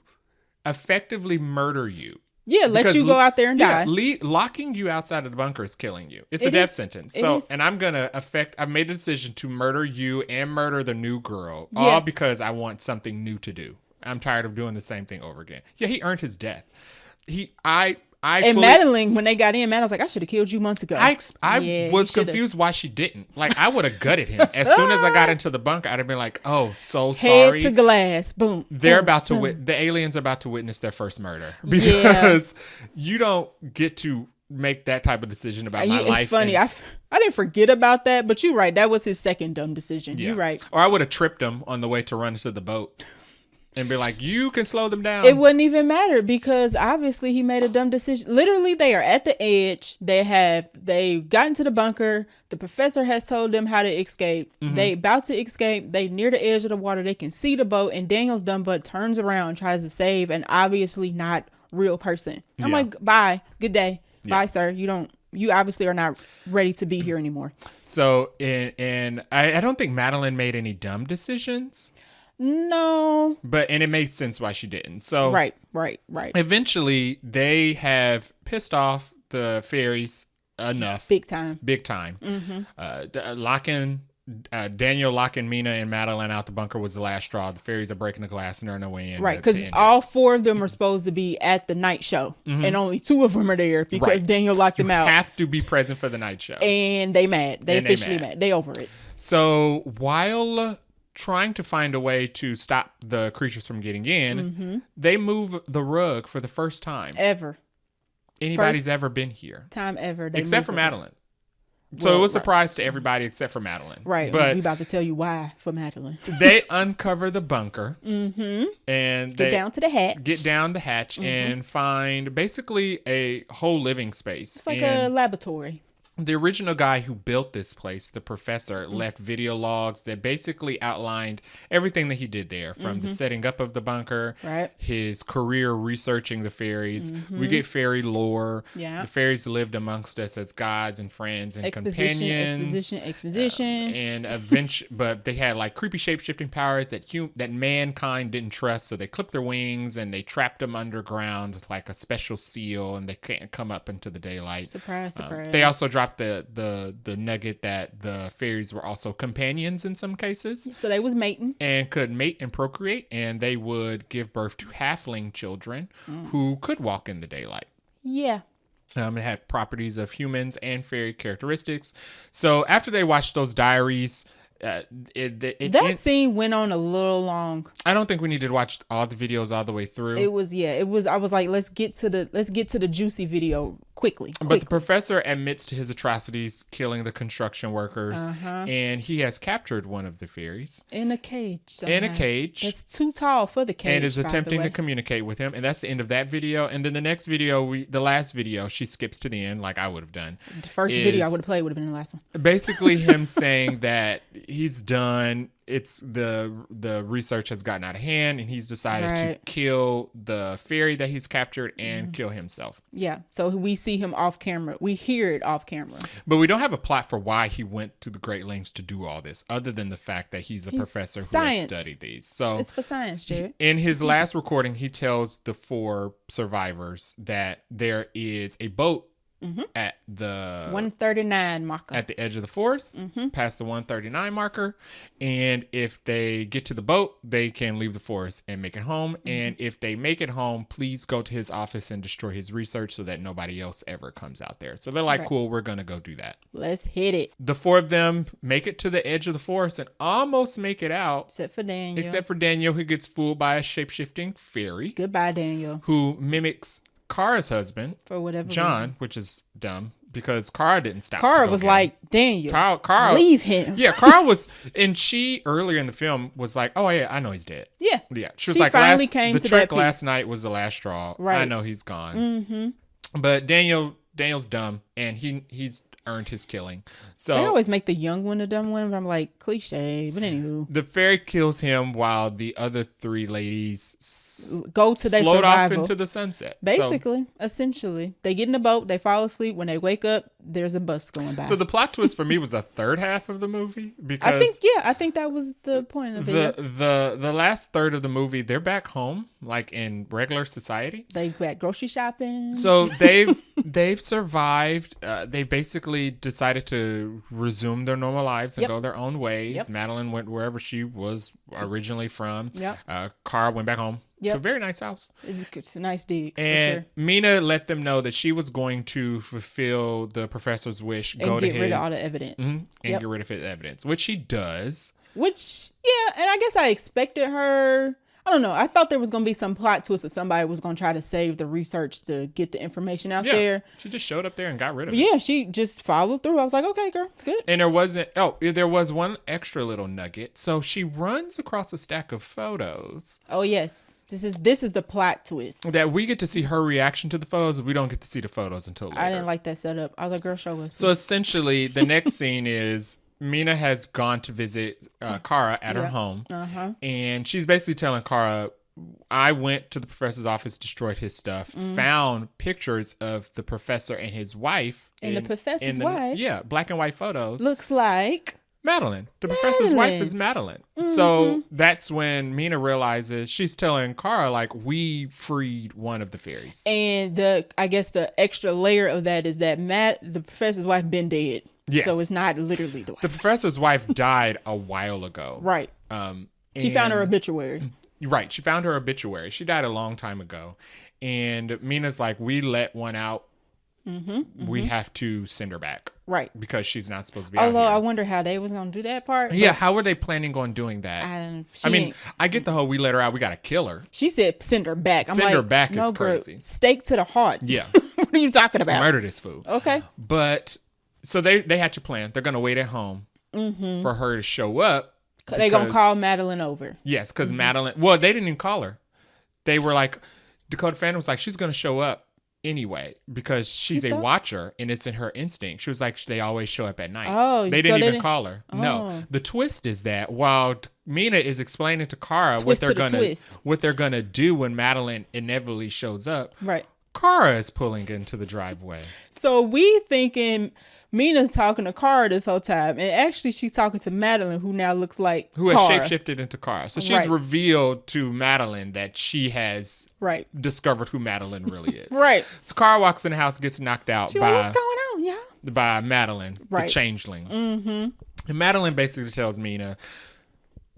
effectively murder you.
Yeah, let you go out there and die.
Locking you outside of the bunker is killing you. It's a death sentence. So, and I'm going to I've made the decision to murder you and murder the new girl, all because I want something new to do. I'm tired of doing the same thing over again. Yeah, he earned his death.
Madeline, when they got in, Madeline was like, "I should have killed you months ago."
I was confused why she didn't. Like, I would have gutted him. As soon as I got into the bunker, I'd have been like, "Oh, so sorry."
Head to glass. Boom.
They're about to the aliens are about to witness their first murder because you don't get to make that type of decision about my life.
It's funny. I didn't forget about that, but you're right. That was his second dumb decision.
Yeah.
You're right.
Or I would have tripped him on the way to run into the boat. And be like, you can slow them down.
It wouldn't even matter because obviously he made a dumb decision. Literally, they are at the edge. They got into the bunker. The professor has told them how to escape. They about to escape. They near the edge of the water. They can see the boat, and Daniel's dumb butt turns around, tries to save an obviously not real person. I'm like, bye, good day, bye, sir. You obviously are not ready to be here anymore.
So, and I don't think Madeline made any dumb decisions.
No.
And it makes sense why she didn't. So
Right.
Eventually, they have pissed off the fairies enough.
Big time.
Daniel locking Mina and Madeline out the bunker was the last straw. The fairies are breaking the glass and they're on their way in.
Right, because all 4 of them are supposed to be at the night show. And only 2 of them are there because Daniel locked them out.
Have to be present for the night show.
And they mad. They officially mad. They over it.
So while trying to find a way to stop the creatures from getting in, they move the rug for the first time
ever
anybody's ever been here.
Time ever.
Except for Madeline. So it was a surprise to everybody except for Madeline.
Right. But we about to tell you why for Madeline.
They uncover the bunker. And
get down to the hatch.
Get down the hatch and find basically a whole living space.
It's like a laboratory.
The original guy who built this place, the professor, left video logs that basically outlined everything that he did there, from the setting up of the bunker, his career researching the fairies. We get fairy lore.
Yeah.
The fairies lived amongst us as gods and friends and companions.
Exposition.
But they had like creepy shape-shifting powers that mankind didn't trust, so they clipped their wings and they trapped them underground with like a special seal, and they can't come up into the daylight.
Surprise.
They also dropped the nugget that the fairies were also companions in some cases.
So they was mating.
And could mate and procreate, and they would give birth to halfling children who could walk in the daylight.
Yeah.
It had properties of humans and fairy characteristics. So after they watched those diaries,
that scene went on a little long.
I don't think we needed to watch all the videos all the way through.
It was. I was like, let's get to the juicy video quickly.
But the professor admits to his atrocities, killing the construction workers, and he has captured one of the fairies
in a cage. That's too tall for the cage,
and is attempting to communicate with him. And that's the end of that video. And then the next video, the last video, she skips to the end, like I would have done.
The first video I would have played would have been the last one.
Basically, him saying that he's done. It's the research has gotten out of hand, and he's decided to kill the fairy that he's captured and kill himself.
Yeah. So we see him off camera. We hear it off camera.
But we don't have a plot for why he went to the great lengths to do all this, other than the fact that he's a professor who has studied these. So
it's for science, Jared.
In his last recording, he tells the 4 survivors that there is a boat at the
139 marker
at the edge of the forest, past the 139 marker, and if they get to the boat, they can leave the forest and make it home. And if they make it home, please go to his office and destroy his research so that nobody else ever comes out there. So they're like, cool, we're gonna go do that.
Let's hit it.
The 4 of them make it to the edge of the forest and almost make it out,
except for Daniel,
who gets fooled by a shape-shifting fairy.
Goodbye, Daniel.
Who mimics Kara's husband,
for whatever
John,
reason.
Which is dumb because Kara didn't stop.
Kara was like, Daniel,
Kara,
leave him.
Yeah, Kara was, and she earlier in the film was like, oh yeah, I know he's dead.
Yeah.
She was like,
finally came
the
to
trick
that
last night was the last straw.
Right.
I know he's gone. But Daniel's dumb, and he's earned his killing. So
they always make the young one the dumb one, but I'm like, cliche. But anywho,
the fairy kills him while the other 3 ladies
go to their
float
survival.
off into the sunset.
Basically, essentially, they get in the boat, they fall asleep. When they wake up, there's a bus going by.
So the plot twist for me was the third half of the movie, because
I think that was the point of it.
The last third of the movie, they're back home, like in regular society.
They went grocery shopping.
So they've survived. They basically decided to resume their normal lives and go their own ways. Madeline went wherever she was originally from. Kara went back home. It's a very nice house.
It's a nice dig,
and
for sure.
Mina let them know that she was going to fulfill the professor's wish,
and get rid of all the evidence.
And get rid of his evidence, which she does.
Which, and I guess I expected her. I don't know. I thought there was going to be some plot twist that somebody was going to try to save the research to get the information out there.
She just showed up there and got rid of it.
Yeah, she just followed through. I was like, okay, girl, good.
And there was one extra little nugget. So she runs across a stack of photos.
Oh, yes. This is the plot twist.
That we get to see her reaction to the photos. We don't get to see the photos until later.
I didn't like that setup. I was like, girl, show us.
So essentially, the next scene is Mina has gone to visit Kara at her home.
Uh-huh.
And she's basically telling Kara, I went to the professor's office, destroyed his stuff, found pictures of the professor and his wife.
And the professor's wife.
Yeah, black and white photos.
Looks like
Madeline. The professor's wife is Madeline. Mm-hmm. So that's when Mina realizes, she's telling Kara, like, we freed one of the fairies.
And I guess the extra layer of that is that the professor's wife been dead.
Yes.
So it's not literally the wife.
The professor's wife died a while ago.
Right. She found her obituary.
Right. She found her obituary. She died a long time ago. And Mina's like, we let one out. We have to send her back.
Right.
Because she's not supposed to be
Although
out here.
I wonder how they was going to do that part.
Yeah, how were they planning on doing that? I mean, I get the whole we let her out, we got to kill her.
She said send her back.
Send her back is crazy.
Girl, stake to the heart.
Yeah.
What are you talking about?
Murder this fool.
Okay.
But, so they had your plan. They're going to wait at home for her to show up.
They're going to call Madeline over.
Yes, because Madeline, well, they didn't even call her. They were like, Dakota Fanning was like, she's going to show up anyway because she's a watcher and it's in her instinct. She was like, they always show up at night.
Oh,
they didn't even call her. Oh. No. The twist is that while Mina is explaining to Kara what they're gonna do when Madeline inevitably shows up,
right?
Kara is pulling into the driveway.
So we thinking Mina's talking to Kara this whole time, and actually she's talking to Madeline, who now looks like
who has shapeshifted into Kara. So she's revealed to Madeline that she has discovered who Madeline really is.
Right.
So Kara walks in the house, gets knocked out
she's like, what's going on, y'all?
By Madeline, the changeling. Mm-hmm. And Madeline basically tells Mina,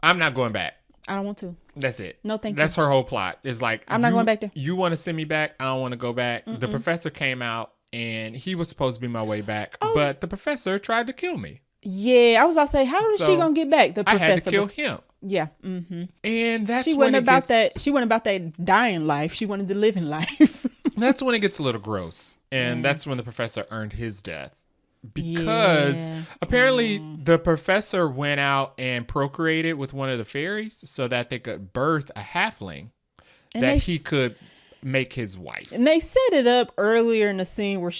I'm not going back.
I don't want to.
That's it.
No, thank you.
That's her whole plot. It's like,
I'm not going back there.
You want to send me back? I don't want to go back. The professor came out. And he was supposed to be my way back, but the professor tried to kill me.
Yeah, I was about to say, how is she gonna get back? The professor
I had to kill him.
Yeah, mm-hmm.
And that's
she wasn't about that. She wasn't about that dying life. She wanted to live in life.
That's when it gets a little gross, and that's when the professor earned his death because apparently the professor went out and procreated with one of the fairies so that they could birth a halfling that he could make his wife.
And they set it up earlier in the scene where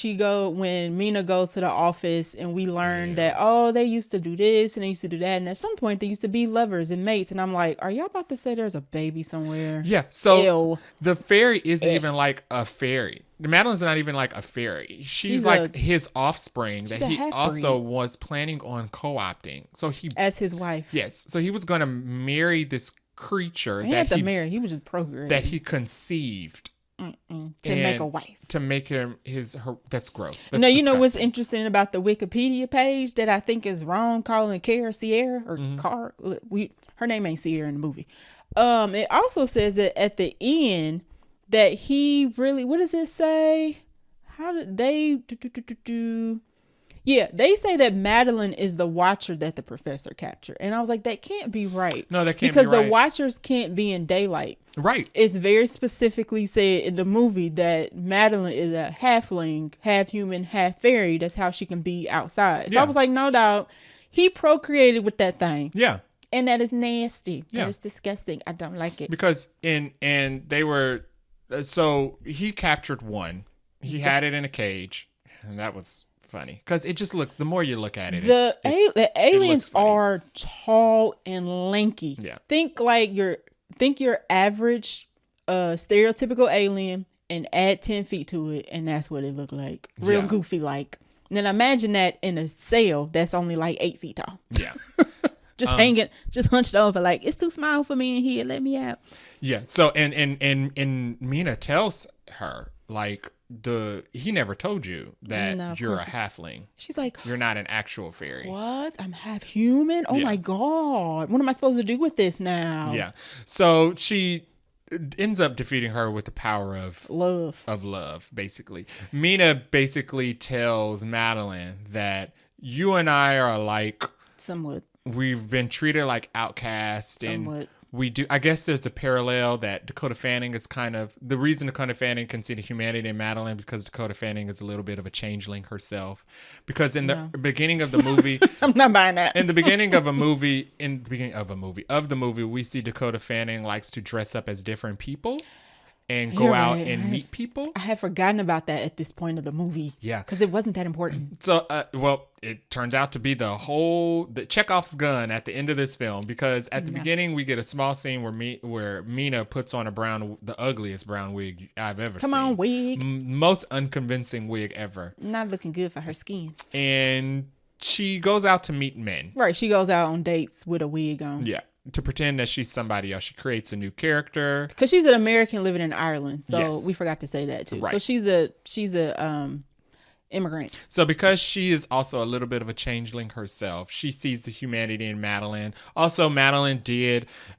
when Mina goes to the office and we learn that, they used to do this and they used to do that. And at some point they used to be lovers and mates. And I'm like, are y'all about to say there's a baby somewhere?
Yeah. So the fairy isn't even like a fairy. Madeline's not even like a fairy. She's like his offspring that he also was planning on co-opting. So as
his wife.
Yes. So he was going to marry this creature
he he was just procreating
that he conceived
to make a wife,
to make him her. That's gross. That's
you know what's interesting about the Wikipedia page that I think is wrong, calling Sierra or Car. Her name ain't Sierra in the movie. It also says that at the end that he really, what does it say? How did they do? Yeah, they say that Madeline is the watcher that the professor captured. And I was like, that can't be right.
No, that can't be right.
Because the watchers can't be in daylight.
Right.
It's very specifically said in the movie that Madeline is a halfling, half human, half fairy. That's how she can be outside. So I was like, no doubt. He procreated with that thing.
Yeah.
And that is nasty. Yeah. That is disgusting. I don't like it.
Because they were, so he captured one. He had it in a cage. And that was funny because it just looks, the more you look at it,
the aliens are tall and lanky.
Yeah. Think
your average stereotypical alien and add 10 feet to it, and that's what it looked like. Real goofy like. And then imagine that in a cell that's only like 8 feet tall.
Yeah.
Just hanging, just hunched over like, it's too small for me in here, let me out.
Yeah. So and Mina tells her like, he never told you that you're a halfling.
She's like,
you're not an actual fairy.
What? I'm half human? Oh my God. What am I supposed to do with this now?
Yeah. So she ends up defeating her with the power of love, basically. Mina basically tells Madeline that you and I are alike.
Somewhat.
We've been treated like outcasts.
Somewhat.
And we do. I guess there's the parallel that Dakota Fanning is kind of the reason Dakota Fanning can see the humanity in Madeline because Dakota Fanning is a little bit of a changeling herself. Because in the beginning of the movie,
I'm not buying that.
In the beginning of the movie, we see Dakota Fanning likes to dress up as different people and go out and meet people.
I had forgotten about that at this point of the movie.
Yeah.
Because it wasn't that important.
So, it turned out to be the Chekhov's gun at the end of this film, because at the beginning we get a small scene where Mina puts on the ugliest brown wig I've ever seen.
Come on, wig.
Most unconvincing wig ever.
Not looking good for her skin.
And she goes out to meet men.
Right. She goes out on dates with a wig on.
Yeah. To pretend that she's somebody else. She creates a new character.
Because she's an American living in Ireland. So
Yes.
we forgot to say that too.
Right.
So she's a immigrant.
So because she is also a little bit of a changeling herself, she sees the humanity in Madeline. Also, Madeline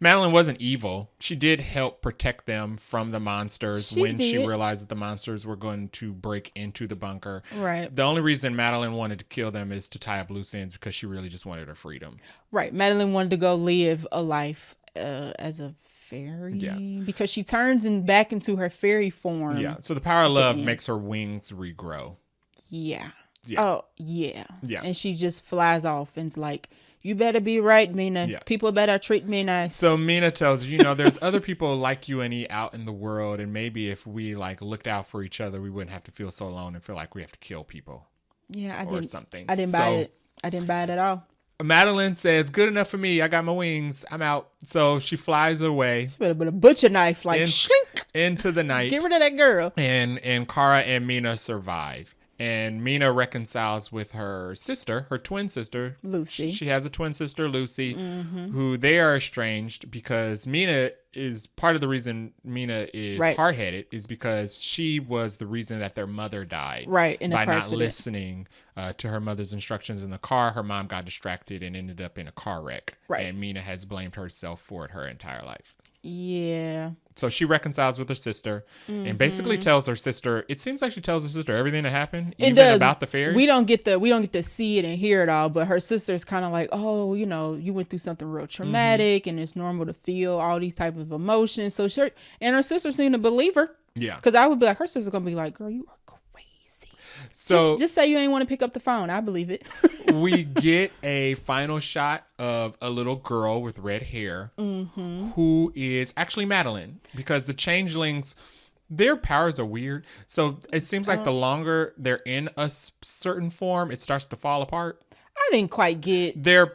wasn't evil. She did help protect them from the monsters she realized that the monsters were going to break into the bunker.
Right.
The only reason Madeline wanted to kill them is to tie up loose ends because she really just wanted her freedom.
Right. Madeline wanted to go live a life as a fairy.
Yeah.
Because she turns back into her fairy form.
Yeah. So the power of love makes her wings regrow.
Yeah.
Yeah.
Oh, yeah.
Yeah.
And she just flies off and's like, you better be right, Mina.
Yeah.
People better treat me nice.
So Mina tells you, there's other people like you and E out in the world, and maybe if we looked out for each other, we wouldn't have to feel so alone and feel like we have to kill people.
Yeah,
Something.
I didn't buy it. I didn't buy it at all.
Madeline says, good enough for me. I got my wings. I'm out. So she flies away.
She better put a butcher knife, slink
into the night.
Get rid of that girl.
And Kara and Mina survive. And Mina reconciles with her sister, her twin sister.
Lucy.
She has a twin sister, Lucy, who they are estranged because Mina is part of the reason Mina is hard-headed is because she was the reason that their mother died.
Right, in a
by
car
not
accident.
listening to her mother's instructions in the car. Her mom got distracted and ended up in a car wreck.
Right.
And Mina has blamed herself for it her entire life.
Yeah.
So she reconciles with her sister and basically tells her sister, it seems like she tells her sister everything that happened, even about the fairies.
We don't get to see it and hear it all, but her sister's kind of like, oh, you went through something real traumatic and it's normal to feel all these type of emotions. So her sister seemed to believe her.
Yeah.
Because I would be like, her sister's going to be like, girl, you are crazy.
So
just say you ain't want to pick up the phone. I believe it.
We get a final shot of a little girl with red hair who is actually Madeline, because the changelings, their powers are weird. So it seems like the longer they're in a certain form, it starts to fall apart.
I didn't quite get
Their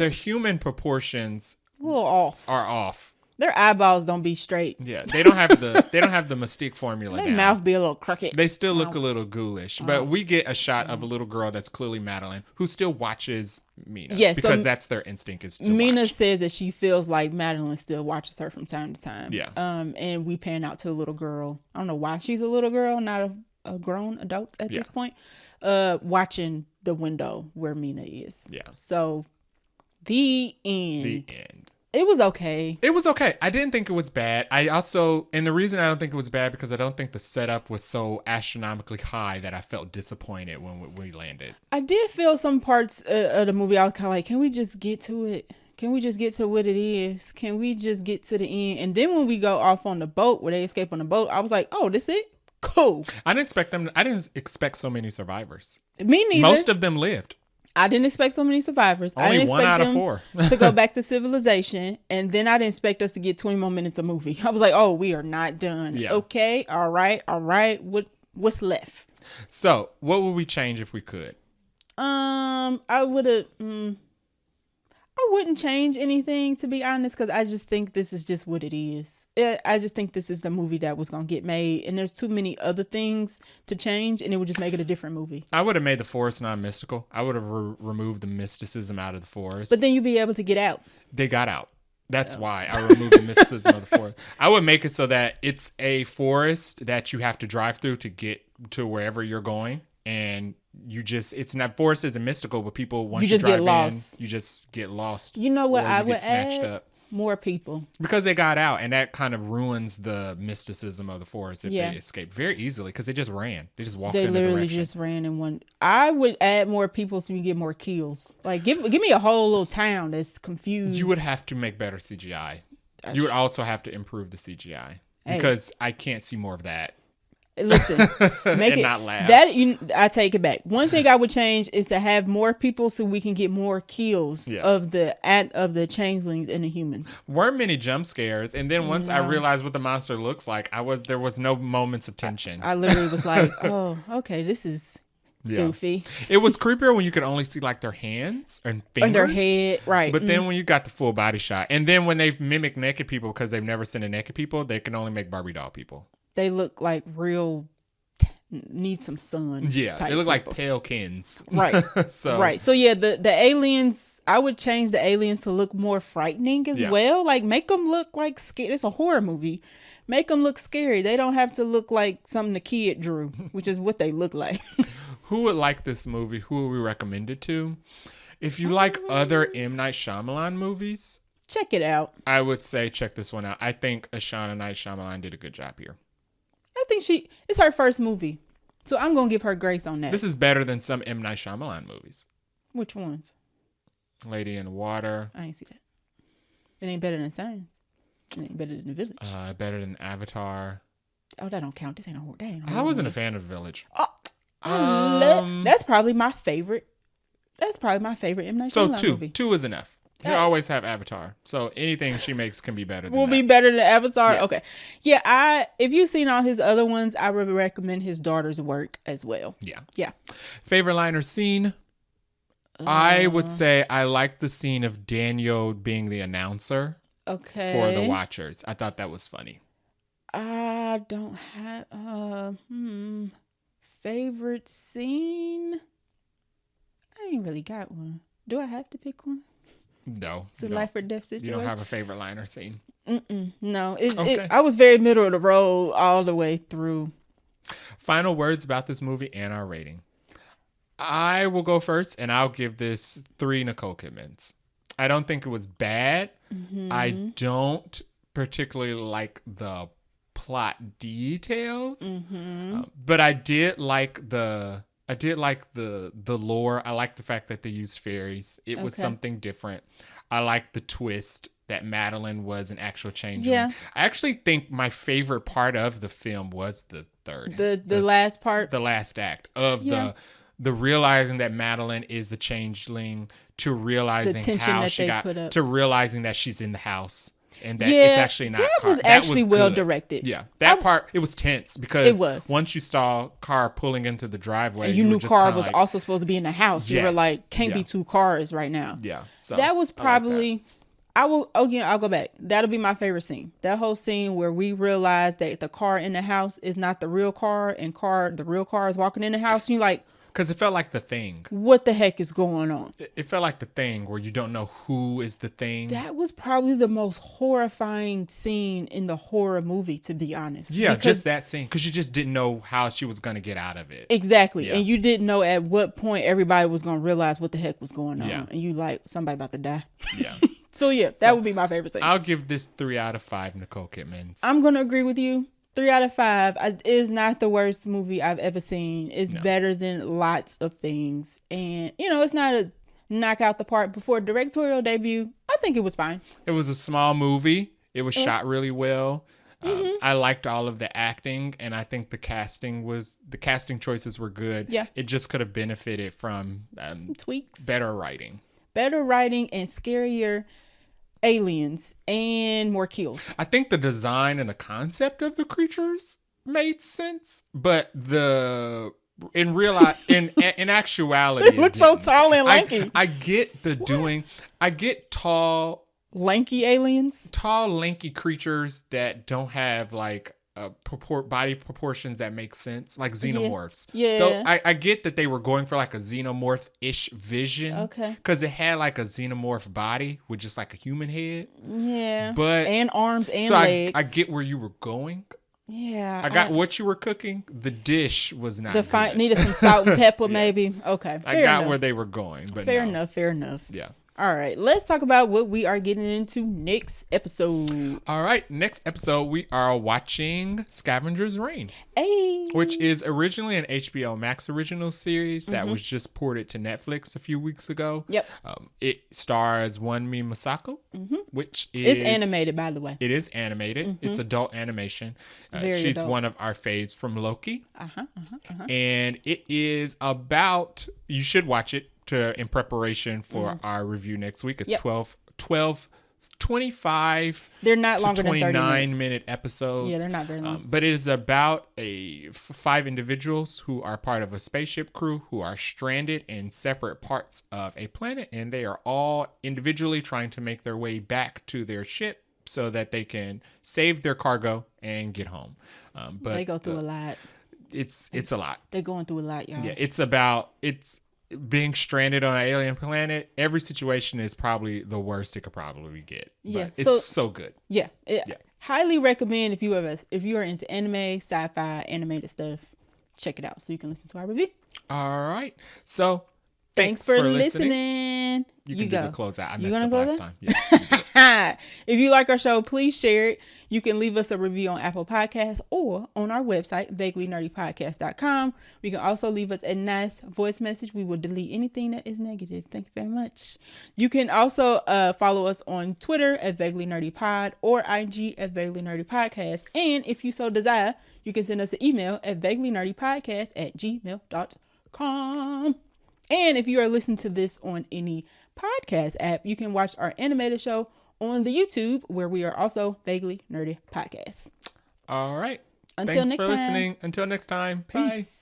human proportions
a little off.
are off.
Their eyeballs don't be straight.
Yeah, they don't have the Mystique formula
Their
down.
mouth be a little crooked.
They still look a little ghoulish, but we get a shot of a little girl that's clearly Madeline who still watches Mina.
Yes,
because
so
that's their instinct is to
Mina
watch.
says that she feels like Madeline still watches her from time to time.
Yeah.
And we pan out to the little girl. I don't know why she's a little girl, not a grown adult at this point. Watching the window where Mina is.
Yeah.
So the end. It was okay.
It was okay. I didn't think it was bad. And the reason I don't think it was bad because I don't think the setup was so astronomically high that I felt disappointed when we landed.
I did feel some parts of the movie I was kind of like, can we just get to it? Can we just get to what it is? Can we just get to the end? And then when we go off on the boat, where they escape on the boat, I was like, oh, this it? Cool.
I didn't expect so many survivors.
Me neither.
Most of them lived.
I didn't expect so many survivors.
Only
I didn't
one
expect
out of
them
4
to go back to civilization. And then I didn't expect us to get 20 more minutes of movie. I was like, oh, we are not done.
Yeah.
Okay. All right. What's left?
So what would we change if we could?
I wouldn't change anything, to be honest, because I just think this is just what it is. I just think this is the movie that was going to get made, and there's too many other things to change, and it would just make it a different movie.
I would have made the forest non-mystical. I would have removed the mysticism out of the forest.
But then you'd be able to get out.
They got out. That's why I removed the mysticism of the forest. I would make it so that it's a forest that you have to drive through to get to wherever you're going, and it's not, forest isn't mystical, but people, once you drive in, you just get lost.
You know what I would
snatched
add?
Up.
More people.
Because they got out, and that kind of ruins the mysticism of the forest if they escape very easily, because they just ran. They just walked in the direction.
They literally just ran in one. I would add more people so you get more kills. Like, give me a whole little town that's confused.
You would have to make better CGI. You would also have to improve the CGI because I can't see more of that.
Listen, make
and
it
not laugh.
I take it back. One thing I would change is to have more people so we can get more kills of the changelings and the humans.
Weren't many jump scares, and then once I realized what the monster looks like, there was no moments of tension.
I literally was like, oh, okay, this is goofy.
It was creepier when you could only see like their hands and fingers.
And their head, right.
But then when you got the full body shot, and then when they mimic naked people because they've never seen a naked people, they can only make Barbie doll people.
They look like real need some sun.
Yeah, they look like pale kins.
Right. So yeah, the aliens, I would change the aliens to look more frightening as well. Like make them look like scary. It's a horror movie. Make them look scary. They don't have to look like something the kid drew, which is what they look like.
Who would like this movie? Who would we recommend it to? If you like other M. Night Shyamalan movies,
check it out.
I would say check this one out. I think Ashana Night Shyamalan did a good job here.
I think it's her first movie. So I'm going to give her grace on that.
This is better than some M. Night Shyamalan movies.
Which ones?
Lady in the Water.
I ain't see that. It ain't better than Science. It ain't better than The Village.
Better than Avatar.
Oh, that don't count. This ain't a horror.
I wasn't a fan of The Village.
That's probably my favorite. That's probably my favorite M. Night Shyamalan movie.
Two is enough. You always have Avatar. So anything she makes can be better than
Will
that.
be better than Avatar?
Yes.
Okay. Yeah, if you've seen all his other ones, I would recommend his daughter's work as well. Yeah.
Favorite line or scene? I would say I like the scene of Daniel being the announcer for the Watchers. I thought that was funny.
I don't have favorite scene. I ain't really got one. Do I have to pick one?
No.
It's a life or death situation.
You don't have a favorite line or scene?
No. I was very middle of the road all the way through.
Final words about this movie and our rating. I will go first, and I'll give this 3 Nicole Kidmans. I don't think it was bad. I don't particularly like the plot details, but I did like the lore. I like the fact that they used fairies. It was something different. I like the twist that Madeline was an actual changeling.
Yeah.
I actually think my favorite part of the film was the third.
The last part.
The last act of the realizing that Madeline is the changeling, to realizing how she got to realizing that she's in the house. And that it's actually not.
That was actually well directed.
Yeah, that part, it was tense because once you saw Car pulling into the driveway,
and you knew Car was also supposed to be in the house. You were like, can't be 2 cars right now.
Yeah, so
that was probably. I'll go back. That'll be my favorite scene. That whole scene where we realize that the car in the house is not the real car, and the real car is walking in the house. And you're like,
because it felt like The Thing.
What the heck is going on?
It felt like The Thing, where you don't know who is the thing.
That was probably the most horrifying scene in the horror movie, to be honest.
Yeah, just that scene. Because you just didn't know how she was going to get out of it.
Exactly. Yeah. And you didn't know at what point everybody was going to realize what the heck was going on.
Yeah.
And you like, somebody about to die.
Yeah.
So that would be my favorite scene.
I'll give this 3 out of 5 Nicole Kidmans.
I'm going to agree with you. 3 out of 5. It is not the worst movie I've ever seen. It's better than lots of things. And, it's not a knock out the park. Before directorial debut, I think it was fine.
It was a small movie. It was shot really well. I liked all of the acting, and I think the casting choices were good.
Yeah.
It just could have benefited from
some tweaks.
Better writing and
scarier aliens and more kills.
I think the design and the concept of the creatures made sense, but in actuality,
they look so tall and lanky.
I get tall,
lanky aliens,
tall, lanky creatures that don't have like body proportions that make sense, like xenomorphs.
Yeah.
Though I get that they were going for like a xenomorph-ish vision.
Okay.
Because it had like a xenomorph body with just like a human head.
Yeah.
But
and arms and legs.
I get where you were going.
Yeah.
I got what you were cooking. The dish was not good.
Needed some salt and pepper, maybe. Okay.
I got where they were going, but
fair enough.
Yeah.
All right, let's talk about what we are getting into next episode.
All right, next episode we are watching Scavenger's Reign, which is originally an HBO Max original series that was just ported to Netflix a few weeks ago.
Yep.
It stars Wunmi Masako, which is...
It's animated, by the way.
It is animated. It's adult animation. She's
adult.
one of our faves from Loki. And it is about... You should watch it in preparation for our review next week. It's 25
They're not longer than 30
29
minutes.
minute episodes.
Yeah, they're not very long.
But it is about five individuals who are part of a spaceship crew who are stranded in separate parts of a planet, and they are all individually trying to make their way back to their ship so that they can save their cargo and get home. But
they go through a lot.
It's a lot.
They're going through a lot, y'all.
Yeah, it's being stranded on an alien planet. Every situation is probably the worst it could probably get.
Yeah,
But it's so good.
Yeah. Highly recommend if you are into anime, sci-fi, animated stuff, check it out so you can listen to our review.
All right. So
Thanks for listening.
You can do the closeout. I messed
gonna
up
close
last
it?
time. Yeah, you do it.
If you like our show, please share it. You can leave us a review on Apple Podcasts or on our website, vaguelynerdypodcast.com. You can also leave us a nice voice message. We will delete anything that is negative. Thank you very much. You can also follow us on Twitter at vaguelynerdypod or IG at vaguelynerdypodcast. And if you so desire, you can send us an email at vaguelynerdypodcast@gmail.com. And if you are listening to this on any podcast app, you can watch our animated show on the YouTube, where we are also Vaguely Nerdy Podcast.
All right.
Until
Thanks
next
for
time.
listening. Until next time. Bye.
Peace.